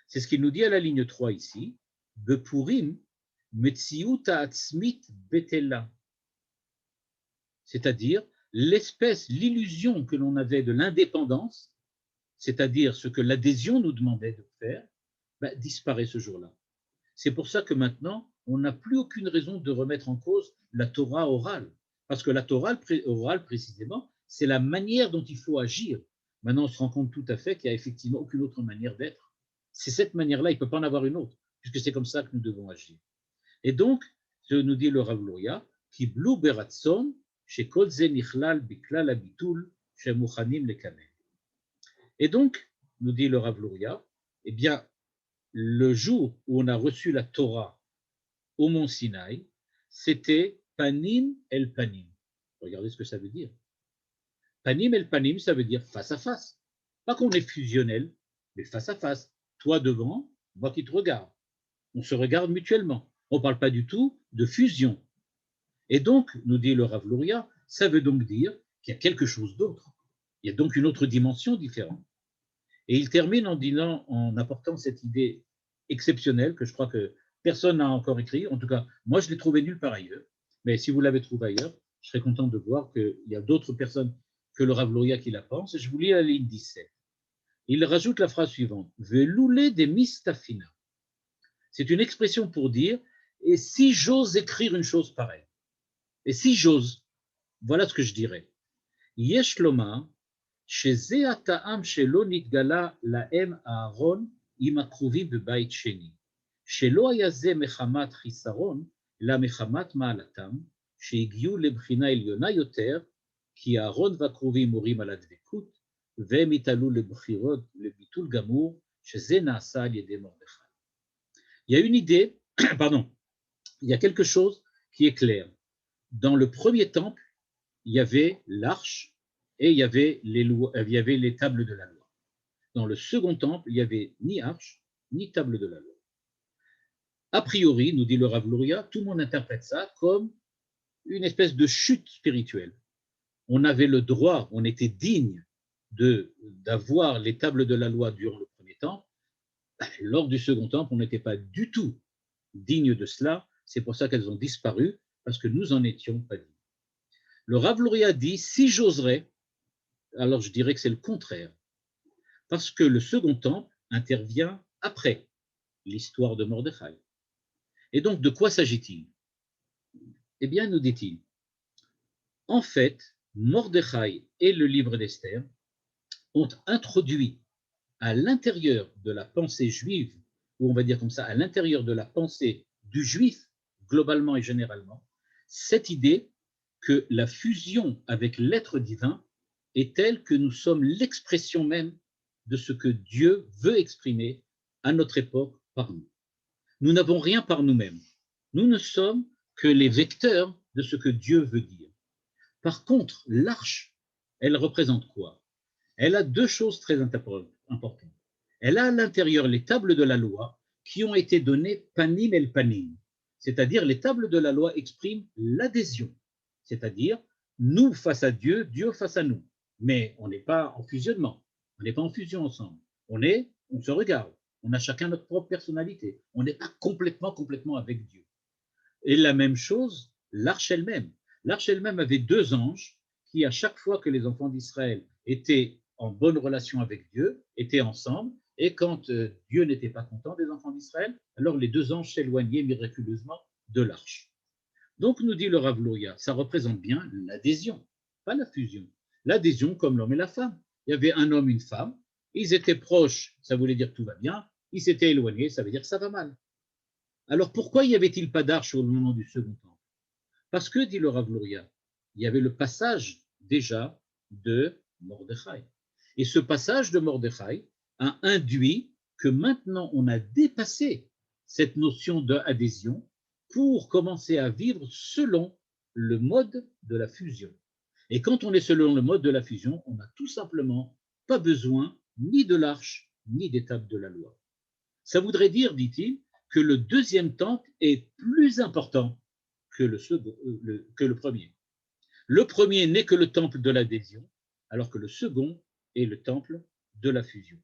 C'est ce qu'il nous dit à la ligne 3 ici. Bepurim, metziut ha'atzmit betela. C'est-à-dire l'espèce, l'illusion que l'on avait de l'indépendance, c'est-à-dire ce que l'adhésion nous demandait de faire, disparaît ce jour-là. C'est pour ça que maintenant, on n'a plus aucune raison de remettre en cause la Torah orale, parce que la Torah orale, précisément, c'est la manière dont il faut agir. Maintenant, on se rend compte tout à fait qu'il n'y a effectivement aucune autre manière d'être. C'est cette manière-là, il ne peut pas en avoir une autre, puisque c'est comme ça que nous devons agir. Et donc, ce nous dit le Rav Luria, qui blou beratson, chez kol ze nichlal biklal habitul, chez muchanim lekamel. Et donc, nous dit le Rav Luria, eh bien, le jour où on a reçu la Torah au mont Sinaï, c'était Panim el Panim. Regardez ce que ça veut dire. Panim el Panim, ça veut dire face à face. Pas qu'on est fusionnel, mais face à face. Toi devant, moi qui te regarde. On se regarde mutuellement. On ne parle pas du tout de fusion. Et donc, nous dit le Rav Luria, ça veut donc dire qu'il y a quelque chose d'autre. Il y a donc une autre dimension différente. Et il termine en disant, en apportant cette idée exceptionnelle que je crois que personne n'a encore écrit. En tout cas, moi, je l'ai trouvé nulle part ailleurs. Mais si vous l'avez trouvé ailleurs, je serais content de voir qu'il y a d'autres personnes que le Rav Luria qui la pensent. Je vous lis la ligne 17. Il rajoute la phrase suivante. Veloulé des mistafina. C'est une expression pour dire, et si j'ose écrire une chose pareille, et si j'ose, voilà ce que je dirais. Yesh lomar, שזה הטעם שלא נתגלה להם אהרון עם הקרובים בבית שני, שלא היה זה מחמת חיסרון, אלא מחמת מעלתם, שהגיעו לבחינה עליונה יותר, כי אהרון והקרובים מורים על הדבקות, והם התעלו לבחירות, לביטול גמור, שזה נעשה על ידי מרדכי. Il y a une idée, pardon, il y a quelque chose qui est clair. Dans le premier temple, il y avait l'arche et il y avait les tables de la loi. Dans le second temple, il n'y avait ni arche, ni table de la loi. A priori, nous dit le Rav Luria, tout le monde interprète ça comme une espèce de chute spirituelle. On avait le droit, on était digne d'avoir les tables de la loi durant le premier temple. Lors du second temple, on n'était pas du tout digne de cela. C'est pour ça qu'elles ont disparu, parce que nous en étions pas dignes. Le Rav Luria dit, si j'oserais, alors je dirais que c'est le contraire, parce que le second temple intervient après l'histoire de Mordechai. Et donc, de quoi s'agit-il? Eh bien, nous dit-il, en fait, Mordechai et le livre d'Esther ont introduit à l'intérieur de la pensée juive, ou on va dire comme ça, à l'intérieur de la pensée du juif, globalement et généralement, cette idée que la fusion avec l'être divin est telle que nous sommes l'expression même de ce que Dieu veut exprimer à notre époque par nous. Nous n'avons rien par nous-mêmes. Nous ne sommes que les vecteurs de ce que Dieu veut dire. Par contre, l'arche, elle représente quoi? Elle a deux choses très importantes. Elle a à l'intérieur les tables de la loi qui ont été données panim el panim, c'est-à-dire les tables de la loi expriment l'adhésion, c'est-à-dire nous face à Dieu, Dieu face à nous. Mais on n'est pas en fusionnement, on n'est pas en fusion ensemble. On se regarde, on a chacun notre propre personnalité. On n'est pas complètement avec Dieu. Et la même chose, l'arche elle-même. L'arche elle-même avait deux anges qui, à chaque fois que les enfants d'Israël étaient en bonne relation avec Dieu, étaient ensemble, et quand Dieu n'était pas content des enfants d'Israël, alors les deux anges s'éloignaient miraculeusement de l'arche. Donc, nous dit le Rav Luria, ça représente bien l'adhésion, pas la fusion. L'adhésion comme l'homme et la femme. Il y avait un homme, une femme, ils étaient proches, ça voulait dire que tout va bien, ils s'étaient éloignés, ça veut dire que ça va mal. Alors pourquoi n'y avait-il pas d'arche au moment du second temple? Parce que, dit le Rav Luria, il y avait le passage déjà de Mordechai. Et ce passage de Mordechai a induit que maintenant on a dépassé cette notion d'adhésion pour commencer à vivre selon le mode de la fusion. Et quand on est selon le mode de la fusion, on n'a tout simplement pas besoin ni de l'arche, ni des tables de la loi. Ça voudrait dire, dit-il, que le deuxième temple est plus important que le premier. Le premier n'est que le temple de l'adhésion, alors que le second est le temple de la fusion.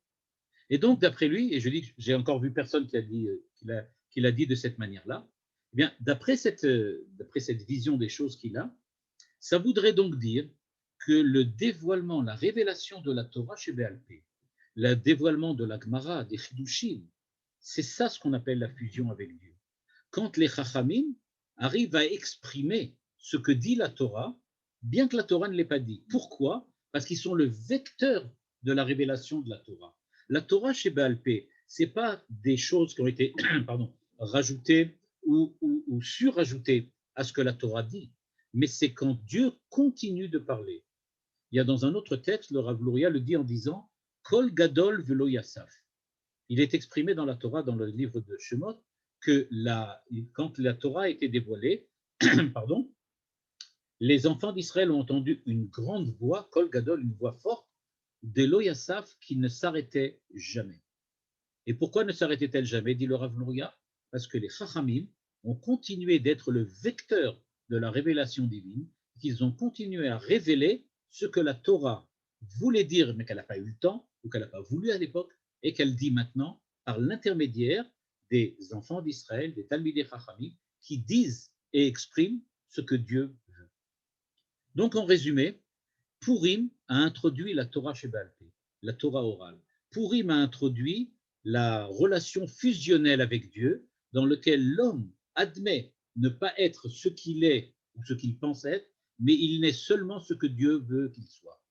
Et donc, d'après lui, et je dis, j'ai encore vu personne qui l'a dit de cette manière-là, eh bien, d'après cette vision des choses qu'il a, ça voudrait donc dire que le dévoilement, la révélation de la Torah chez Béal Pé, le dévoilement de la Gemara, des Chidushim, c'est ça ce qu'on appelle la fusion avec Dieu. Quand les Chachamim arrivent à exprimer ce que dit la Torah, bien que la Torah ne l'ait pas dit. Pourquoi? Parce qu'ils sont le vecteur de la révélation de la Torah. La Torah chez Béal Pé, ce n'est pas des choses qui ont été rajoutées ou surajoutées à ce que la Torah dit, mais c'est quand Dieu continue de parler. Il y a dans un autre texte, le Rav Luria le dit en disant Kol Gadol Velo Yasaf. Il est exprimé dans la Torah, dans le livre de Shemot, que quand la Torah a été dévoilée, pardon, les enfants d'Israël ont entendu une grande voix, Kol Gadol, une voix forte, d'Elo Yasaf qui ne s'arrêtait jamais. Et pourquoi ne s'arrêtait-elle jamais, dit le Rav Luria? Parce que les Chachamim ont continué d'être le vecteur de la révélation divine, qu'ils ont continué à révéler ce que la Torah voulait dire, mais qu'elle n'a pas eu le temps, ou qu'elle n'a pas voulu à l'époque, et qu'elle dit maintenant par l'intermédiaire des enfants d'Israël, des Talmidei Chachamim, qui disent et expriment ce que Dieu veut. Donc, en résumé, Purim a introduit la Torah Sheba'al Peh, la Torah orale. Purim a introduit la relation fusionnelle avec Dieu, dans laquelle l'homme admet ne pas être ce qu'il est ou ce qu'il pense être, mais il n'est seulement ce que Dieu veut qu'il soit.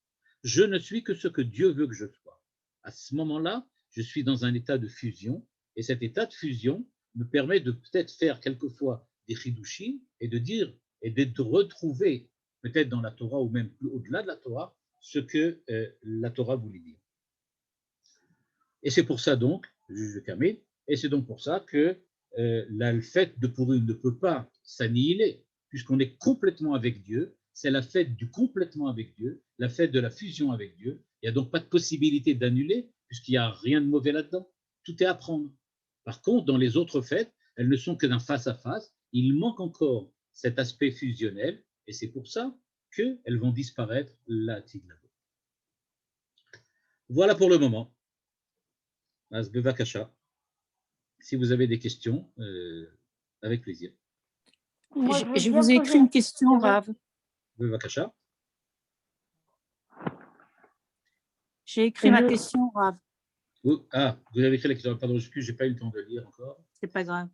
Je ne suis que ce que Dieu veut que je sois. À ce moment-là, je suis dans un état de fusion, et cet état de fusion me permet de peut-être faire quelquefois des chidushim et de dire et de retrouver peut-être dans la Torah ou même plus au-delà de la Torah ce que la Torah voulait dire. Et c'est pour ça donc, je termine, et c'est donc pour ça que le fait de Purim ne peut pas s'annihiler, puisqu'on est complètement avec Dieu, c'est la fête du complètement avec Dieu, la fête de la fusion avec Dieu. Il n'y a donc pas de possibilité d'annuler, puisqu'il n'y a rien de mauvais là-dedans. Tout est à prendre. Par contre, dans les autres fêtes, elles ne sont que d'un face-à-face. Il manque encore cet aspect fusionnel, et c'est pour ça qu'elles vont disparaître là, Tiglabo. Voilà pour le moment. Bevakasha. Si vous avez des questions, avec plaisir. Moi, je vous ai écrit une question, Rav. Bevakasha. J'ai écrit ma question, Rav. Ah, vous avez écrit la question. Pardon, je n'ai pas eu le temps de lire encore. C'est pas grave.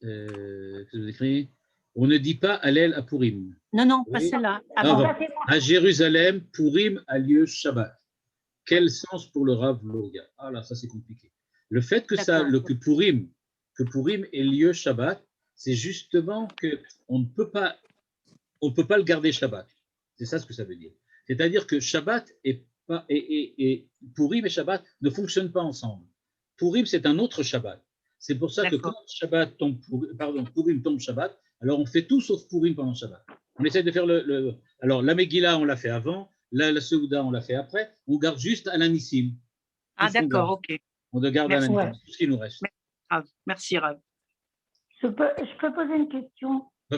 Qu'est-ce que vous écrivez? On ne dit pas Hallel à Purim. Non, non, pas celle-là. À Jérusalem, Purim a lieu Shabbat. Quel sens pour le Rav Luria? Ah là, ça c'est compliqué. Le fait que Purim ait lieu Shabbat, c'est justement qu'on ne peut pas le garder Shabbat. C'est ça ce que ça veut dire. C'est-à-dire que Shabbat et Purim et Shabbat ne fonctionnent pas ensemble. Purim, c'est un autre Shabbat. C'est pour ça que quand Purim tombe Shabbat, alors on fait tout sauf Purim pendant Shabbat. On essaie de faire alors la Megillah, on l'a fait avant, la Seuda, on l'a fait après, on garde juste Alanissim. Ah d'accord, ok. On garde Alanissim, tout ce qui nous reste. Merci, Rav. Je peux poser une question? À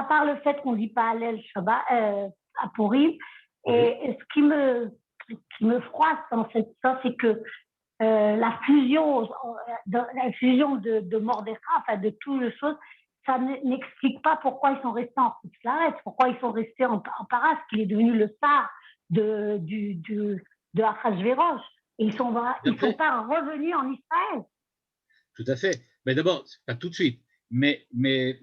part le fait qu'on ne dit pas Hallel Shabbat à Purim, et ce qui me froisse dans cette histoire, c'est que la fusion de Mordechai, enfin de toutes les choses, ça n'explique pas pourquoi ils sont restés en Khutzlaretz, pourquoi ils sont restés en Paras, qu'il est devenu le sar de Achashverosh. Et ils ne sont pas revenus en Israël. Tout à fait. Mais d'abord, pas tout de suite. Mais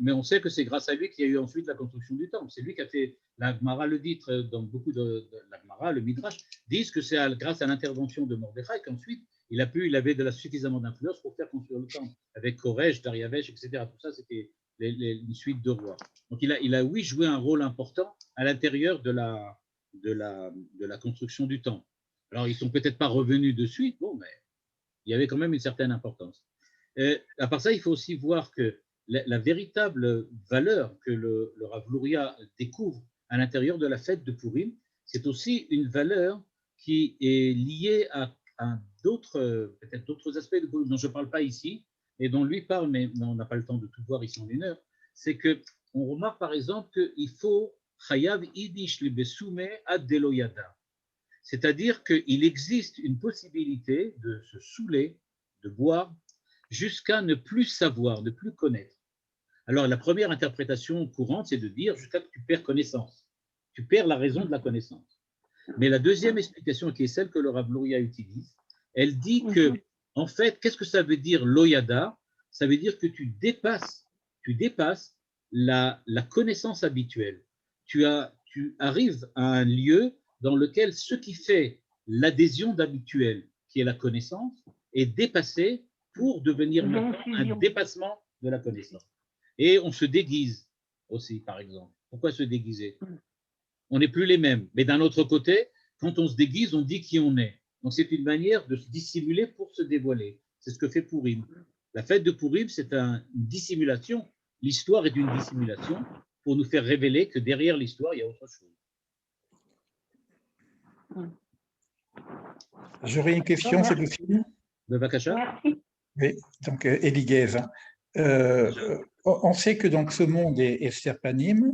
on sait que c'est grâce à lui qu'il y a eu ensuite la construction du temple. C'est lui qui a fait, la Gemara le dit, dans beaucoup de la Gemara, le Midrash, disent que c'est grâce à l'intervention de Mordechai qu'ensuite il avait suffisamment d'influence pour faire construire le temple, avec Koresh, Dariavesh, etc. Tout ça, c'était une suite de rois. Donc il a oui, joué un rôle important à l'intérieur de la construction du temple. Alors, ils ne sont peut-être pas revenus de suite, bon, mais il y avait quand même une certaine importance. À part ça, il faut aussi voir que la véritable valeur que le Rav Luria découvre à l'intérieur de la fête de Purim, c'est aussi une valeur qui est liée à peut-être d'autres aspects de Purim dont je ne parle pas ici, et dont lui parle, mais on n'a pas le temps de tout voir ici en une heure. C'est qu'on remarque par exemple qu'il faut Chayav Idish Libesume ad Deloyada. C'est-à-dire qu'il existe une possibilité de se saouler, de boire, jusqu'à ne plus savoir, ne plus connaître. Alors, la première interprétation courante, c'est de dire jusqu'à ce que tu perds connaissance. Tu perds la raison de la connaissance. Mais la deuxième explication, qui est celle que le Rav Luria utilise, elle dit que, en fait, qu'est-ce que ça veut dire loyada? Ça veut dire que tu dépasses la connaissance habituelle. Tu arrives à un lieu dans lequel ce qui fait l'adhésion d'habituel, qui est la connaissance, est dépassé pour devenir un dépassement de la connaissance. Et on se déguise aussi, par exemple. Pourquoi se déguiser? On n'est plus les mêmes. Mais d'un autre côté, quand on se déguise, on dit qui on est. Donc c'est une manière de se dissimuler pour se dévoiler. C'est ce que fait Pourim. La fête de Pourim, c'est une dissimulation. L'histoire est une dissimulation pour nous faire révéler que derrière l'histoire, il y a autre chose. J'aurais une question, c'est possible? Merci. Oui, donc Elie Guèze. On sait que donc ce monde est Esther Panim.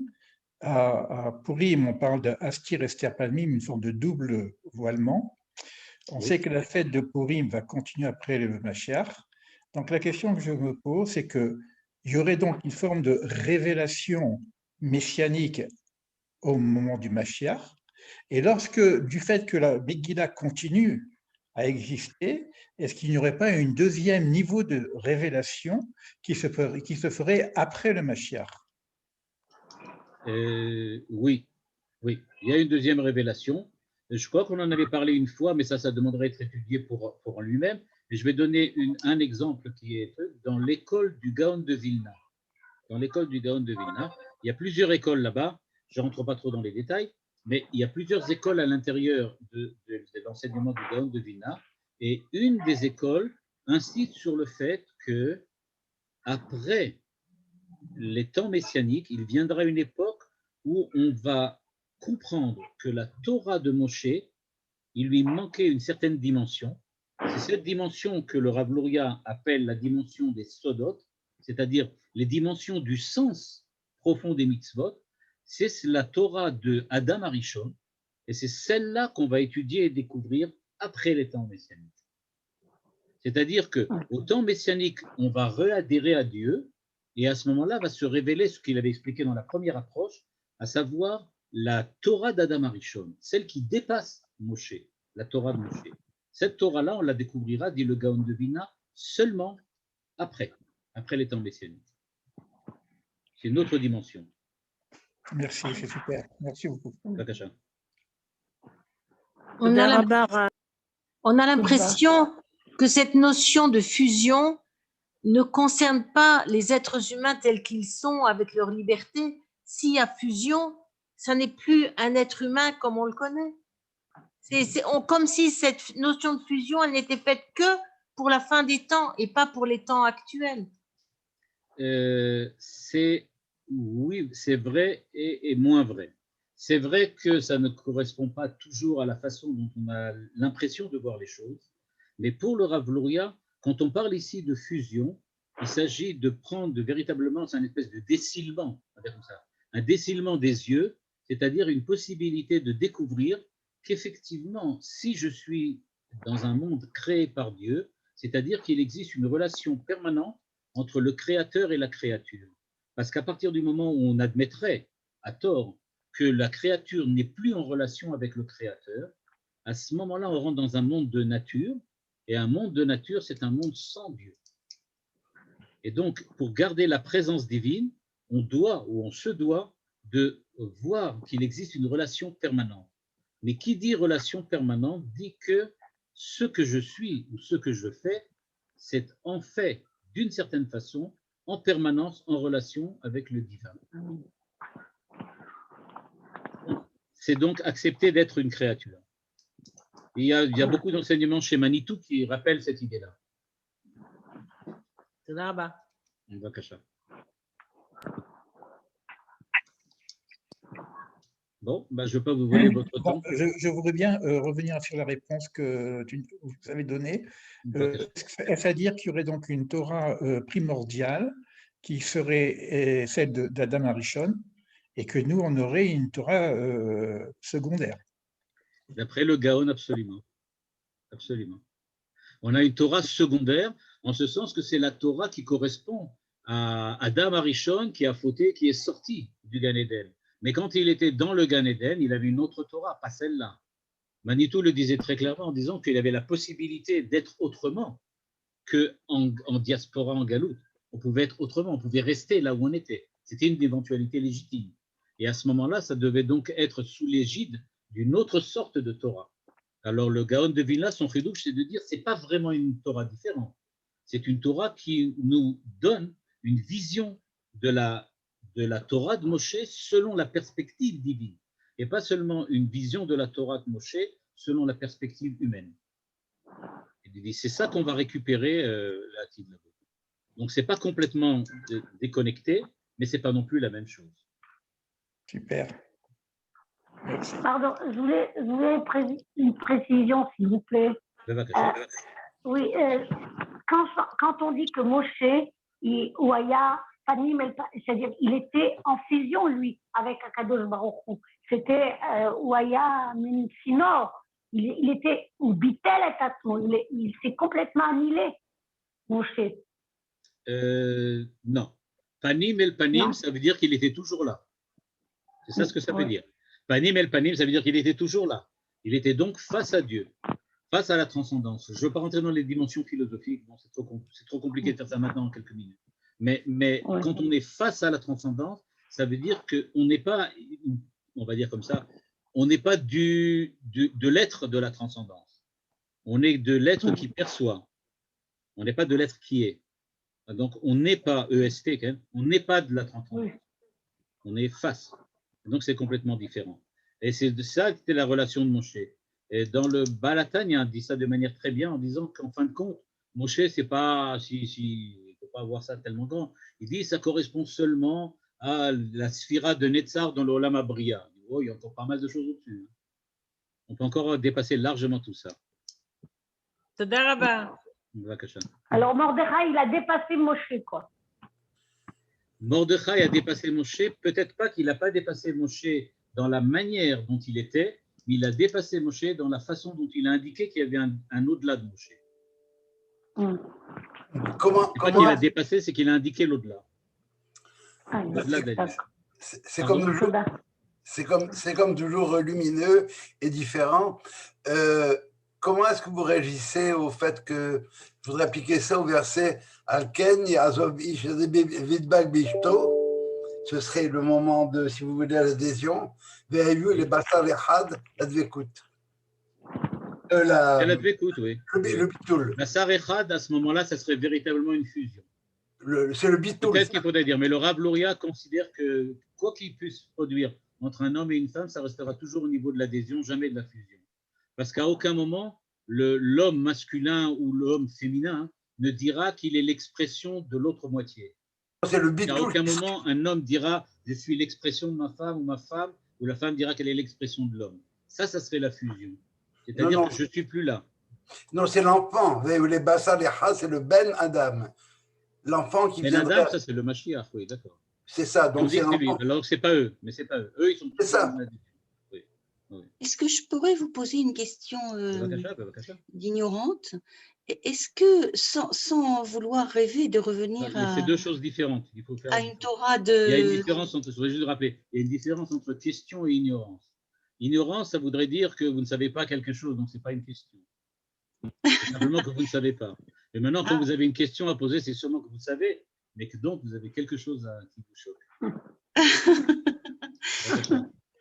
À Pourim, on parle d'Astir Esther Panim, une forme de double voilement. On sait que la fête de Pourim va continuer après le Mashiach. Donc la question que je me pose, c'est qu'il y aurait donc une forme de révélation messianique au moment du Mashiach. Et lorsque, du fait que la Megillah continue à exister, est-ce qu'il n'y aurait pas un deuxième niveau de révélation qui se ferait après le Mashiach? Oui, il y a une deuxième révélation. Je crois qu'on en avait parlé une fois, mais ça demanderait d'être étudié pour en lui-même. Et je vais donner un exemple qui est dans l'école du Gaon de Vilna. Dans l'école du Gaon de Vilna, il y a plusieurs écoles là-bas. Je ne rentre pas trop dans les détails, mais il y a plusieurs écoles à l'intérieur de l'enseignement du Gaon de Vilna. Et une des écoles insiste sur le fait que après les temps messianiques, il viendra une époque où on va comprendre que la Torah de Moshe, il lui manquait une certaine dimension. C'est cette dimension que le Rav Luria appelle la dimension des Sodot, c'est-à-dire les dimensions du sens profond des mitzvot. C'est la Torah de Adam Arishon, et c'est celle-là qu'on va étudier et découvrir après les temps messianiques. C'est-à-dire qu'au temps messianique, on va réadhérer à Dieu, et à ce moment-là va se révéler ce qu'il avait expliqué dans la première approche, à savoir la Torah d'Adam Arishon, celle qui dépasse Moshe, la Torah de Moshe. Cette Torah-là, on la découvrira, dit le Gaon de Vilna, seulement après les temps messianiques. C'est une autre dimension. Merci, c'est super. Merci beaucoup. On a l'impression que cette notion de fusion ne concerne pas les êtres humains tels qu'ils sont avec leur liberté. S'il y a fusion, ça n'est plus un être humain comme on le connaît. Comme si cette notion de fusion, elle n'était faite que pour la fin des temps et pas pour les temps actuels. Oui, c'est vrai et moins vrai. C'est vrai que ça ne correspond pas toujours à la façon dont on a l'impression de voir les choses, mais pour le Rav Luria, quand on parle ici de fusion, il s'agit de prendre véritablement, c'est une espèce de décilement, comme ça, un décilement des yeux, c'est-à-dire une possibilité de découvrir qu'effectivement, si je suis dans un monde créé par Dieu, c'est-à-dire qu'il existe une relation permanente entre le créateur et la créature. Parce qu'à partir du moment où on admettrait, à tort, que la créature n'est plus en relation avec le créateur, à ce moment-là, on rentre dans un monde de nature, et un monde de nature, c'est un monde sans Dieu. Et donc, pour garder la présence divine, on se doit de voir qu'il existe une relation permanente. Mais qui dit relation permanente dit que ce que je suis ou ce que je fais, c'est en fait, d'une certaine façon, en permanence en relation avec le divin. C'est donc accepter d'être une créature. Il y a beaucoup d'enseignements chez Manitou qui rappellent cette idée-là. Bon, je ne veux pas vous voler votre temps. Je voudrais bien revenir sur la réponse que vous avez donnée. Est-ce à dire qu'il y aurait donc une Torah primordiale qui serait celle d'Adam Arishon et que nous, on aurait une Torah secondaire? D'après le Gaon, absolument. Absolument. On a une Torah secondaire, en ce sens que c'est la Torah qui correspond à Adam Arishon qui a fauté, qui est sorti du Gan Eden. Mais quand il était dans le Gan Eden, il avait une autre Torah, pas celle-là. Manitou le disait très clairement en disant qu'il avait la possibilité d'être autrement qu'en diaspora, en galoute. On pouvait être autrement, on pouvait rester là où on était. C'était une éventualité légitime. Et à ce moment-là, ça devait donc être sous l'égide d'une autre sorte de Torah. Alors le Gaon de Vilna, son chidouch, c'est de dire que ce n'est pas vraiment une Torah différente. C'est une Torah qui nous donne une vision de la Torah de Moshe selon la perspective divine. et pas seulement une vision de la Torah de Moshe selon la perspective humaine. Il dit, c'est ça qu'on va récupérer la Tid Lavo. Donc, ce n'est pas complètement déconnecté, mais ce n'est pas non plus la même chose. Super. Merci. Pardon, je voulais une précision, s'il vous plaît. Oui, quand on dit que Moshe, Ouaya, Panim, c'est-à-dire il était en fusion, lui, avec Akadosh Baruch Hu. C'était Ouaya Minsinor. Il était, ou Bitel et Atmo, il s'est complètement annihilé, Moshe. Non. Panim el Panim, ça veut dire qu'il était toujours là. C'est ça ce que ça veut dire. Panim el Panim, ça veut dire qu'il était toujours là. Il était donc face à Dieu, face à la transcendance. Je ne veux pas rentrer dans les dimensions philosophiques, bon, c'est trop compliqué de faire ça maintenant en quelques minutes. Mais quand on est face à la transcendance, ça veut dire qu'on n'est pas, on va dire comme ça, on n'est pas de l'être de la transcendance. On est de l'être qui perçoit. On n'est pas de l'être qui est. Donc, on n'est pas EST, quand même. On n'est pas de la transcendance. On est face. Donc, c'est complètement différent. Et c'est de ça que c'était la relation de Moshe. Et dans le Balatania, on dit ça de manière très bien en disant qu'en fin de compte, Moshe, c'est pas, il ne faut pas voir ça tellement grand. Il dit ça correspond seulement à la sphira de Netzar dans l'Olam Abria. Oh, il y a encore pas mal de choses au-dessus. On peut encore dépasser largement tout ça. Alors, Mordechai, il a dépassé Moshe, quoi. Mordechai a dépassé Moshe. Peut-être pas qu'il n'a pas dépassé Moshe dans la manière dont il était, mais il a dépassé Moshe dans la façon dont il a indiqué qu'il y avait un au-delà de Moshe. Comment il a dépassé, c'est qu'il a indiqué l'au-delà. C'est comme toujours lumineux et différent. Comment est-ce que vous réagissez au fait que je voudrais appliquer ça au verset Alken Yazov Ish Vidbak Bishto? Ce serait le moment de, si vous voulez, l'adhésion. Ve'ayu le Basar Echad, la Dvekut. La Dvekut, oui. Le bitoul. Basar Echad, à ce moment-là, ça serait véritablement une fusion. C'est le bitoul. Peut-être qu'il faudrait dire, mais le Rav Luria considère que quoi qu'il puisse produire entre un homme et une femme, ça restera toujours au niveau de l'adhésion, jamais de la fusion. Parce qu'à aucun moment, l'homme masculin ou l'homme féminin ne dira qu'il est l'expression de l'autre moitié. C'est le bitoul. À aucun moment, un homme dira « je suis l'expression de ma femme » ou la femme dira qu'elle est l'expression de l'homme. Ça serait la fusion. C'est-à-dire que je ne suis plus là. Non, c'est l'enfant. Les Bassar les Has, c'est le Ben Adam. L'enfant qui viendrait... Ben Adam, ça c'est le Mashiach, oui, d'accord. C'est ça, donc c'est l'enfant. Alors c'est pas eux, mais c'est pas eux. Eux, ils sont... C'est ça. Est-ce que je pourrais vous poser une question d'ignorante? Est-ce que, sans vouloir rêver de revenir c'est deux choses différentes. Il faut faire à une Torah de... Il y a une différence entre, je voudrais juste rappeler, il y a une différence entre question et ignorance. Ignorance, ça voudrait dire que vous ne savez pas quelque chose, donc ce n'est pas une question. C'est simplement que vous ne savez pas. Et maintenant, quand vous avez une question à poser, c'est sûrement que vous savez, mais que donc vous avez quelque chose qui vous choque.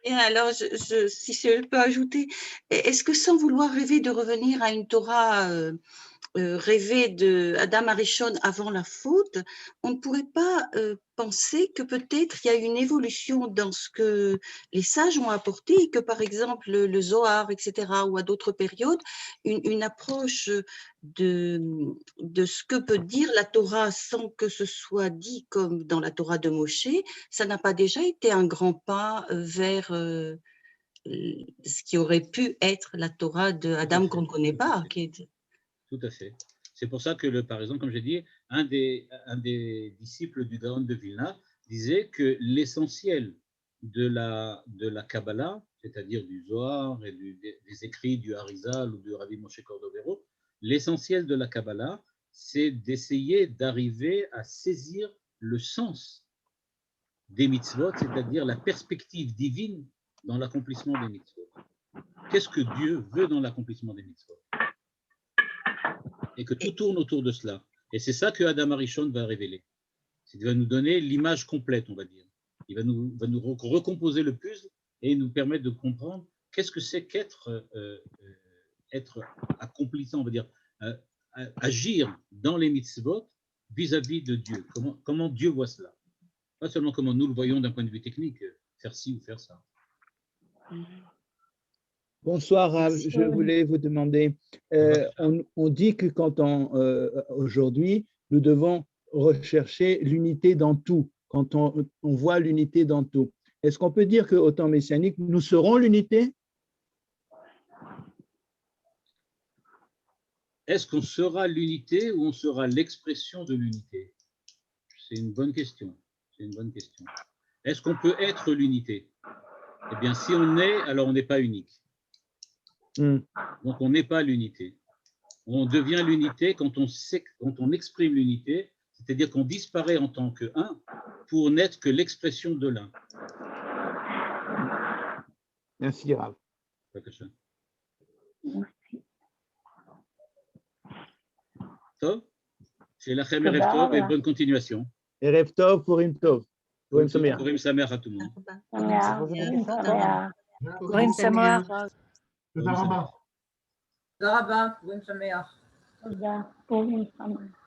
Et alors, si je peux ajouter, est-ce que sans vouloir rêver de revenir à une Torah rêvée de Adam Arishon avant la faute, on ne pourrait pas penser que peut-être il y a une évolution dans ce que les sages ont apporté et que par exemple le Zohar, etc., ou à d'autres périodes, une approche de ce que peut dire la Torah sans que ce soit dit comme dans la Torah de Moshe, ça n'a pas déjà été un grand pas vers ce qui aurait pu être la Torah de Adam qu'on ne connaît pas. Tout à fait. C'est pour ça que, par exemple, comme j'ai dit, un des disciples du Gaon de Vilna disait que l'essentiel de la Kabbalah, c'est-à-dire du Zohar et des écrits du Harizal ou du Rabbi Moshe Cordovero, l'essentiel de la Kabbalah, c'est d'essayer d'arriver à saisir le sens des mitzvot, c'est-à-dire la perspective divine dans l'accomplissement des mitzvot. Qu'est-ce que Dieu veut dans l'accomplissement des mitzvot? Et que tout tourne autour de cela. Et c'est ça que Adam Arishon va révéler. Il va nous donner l'image complète, on va dire. Il va nous recomposer le puzzle et nous permettre de comprendre qu'est-ce que c'est qu'être accomplissant, on va dire, agir dans les mitzvot vis-à-vis de Dieu. Comment Dieu voit cela. Pas seulement comment nous le voyons d'un point de vue technique, faire ci ou faire ça. Bonsoir, Rav. Je voulais vous demander, on dit que aujourd'hui, nous devons rechercher l'unité dans tout, quand on voit l'unité dans tout. Est-ce qu'on peut dire qu'au temps messianique, nous serons l'unité? Est-ce qu'on sera l'unité ou on sera l'expression de l'unité? C'est une bonne question. C'est une bonne question. Est-ce qu'on peut être l'unité? Eh bien, si on est, alors on n'est pas unique. Donc, on n'est pas l'unité. On devient l'unité quand on exprime l'unité, c'est-à-dire qu'on disparaît en tant que un pour n'être que l'expression de l'un. Merci, Rav. Tov, c'est la Erev Tov et bonne continuation. Erev Tov, Purim Tov. Purim Sameach. Purim Sameach à tout le monde. Purim Sameach. תודה רבה. תודה רבה, פורים שמח. תודה, פורים שמח.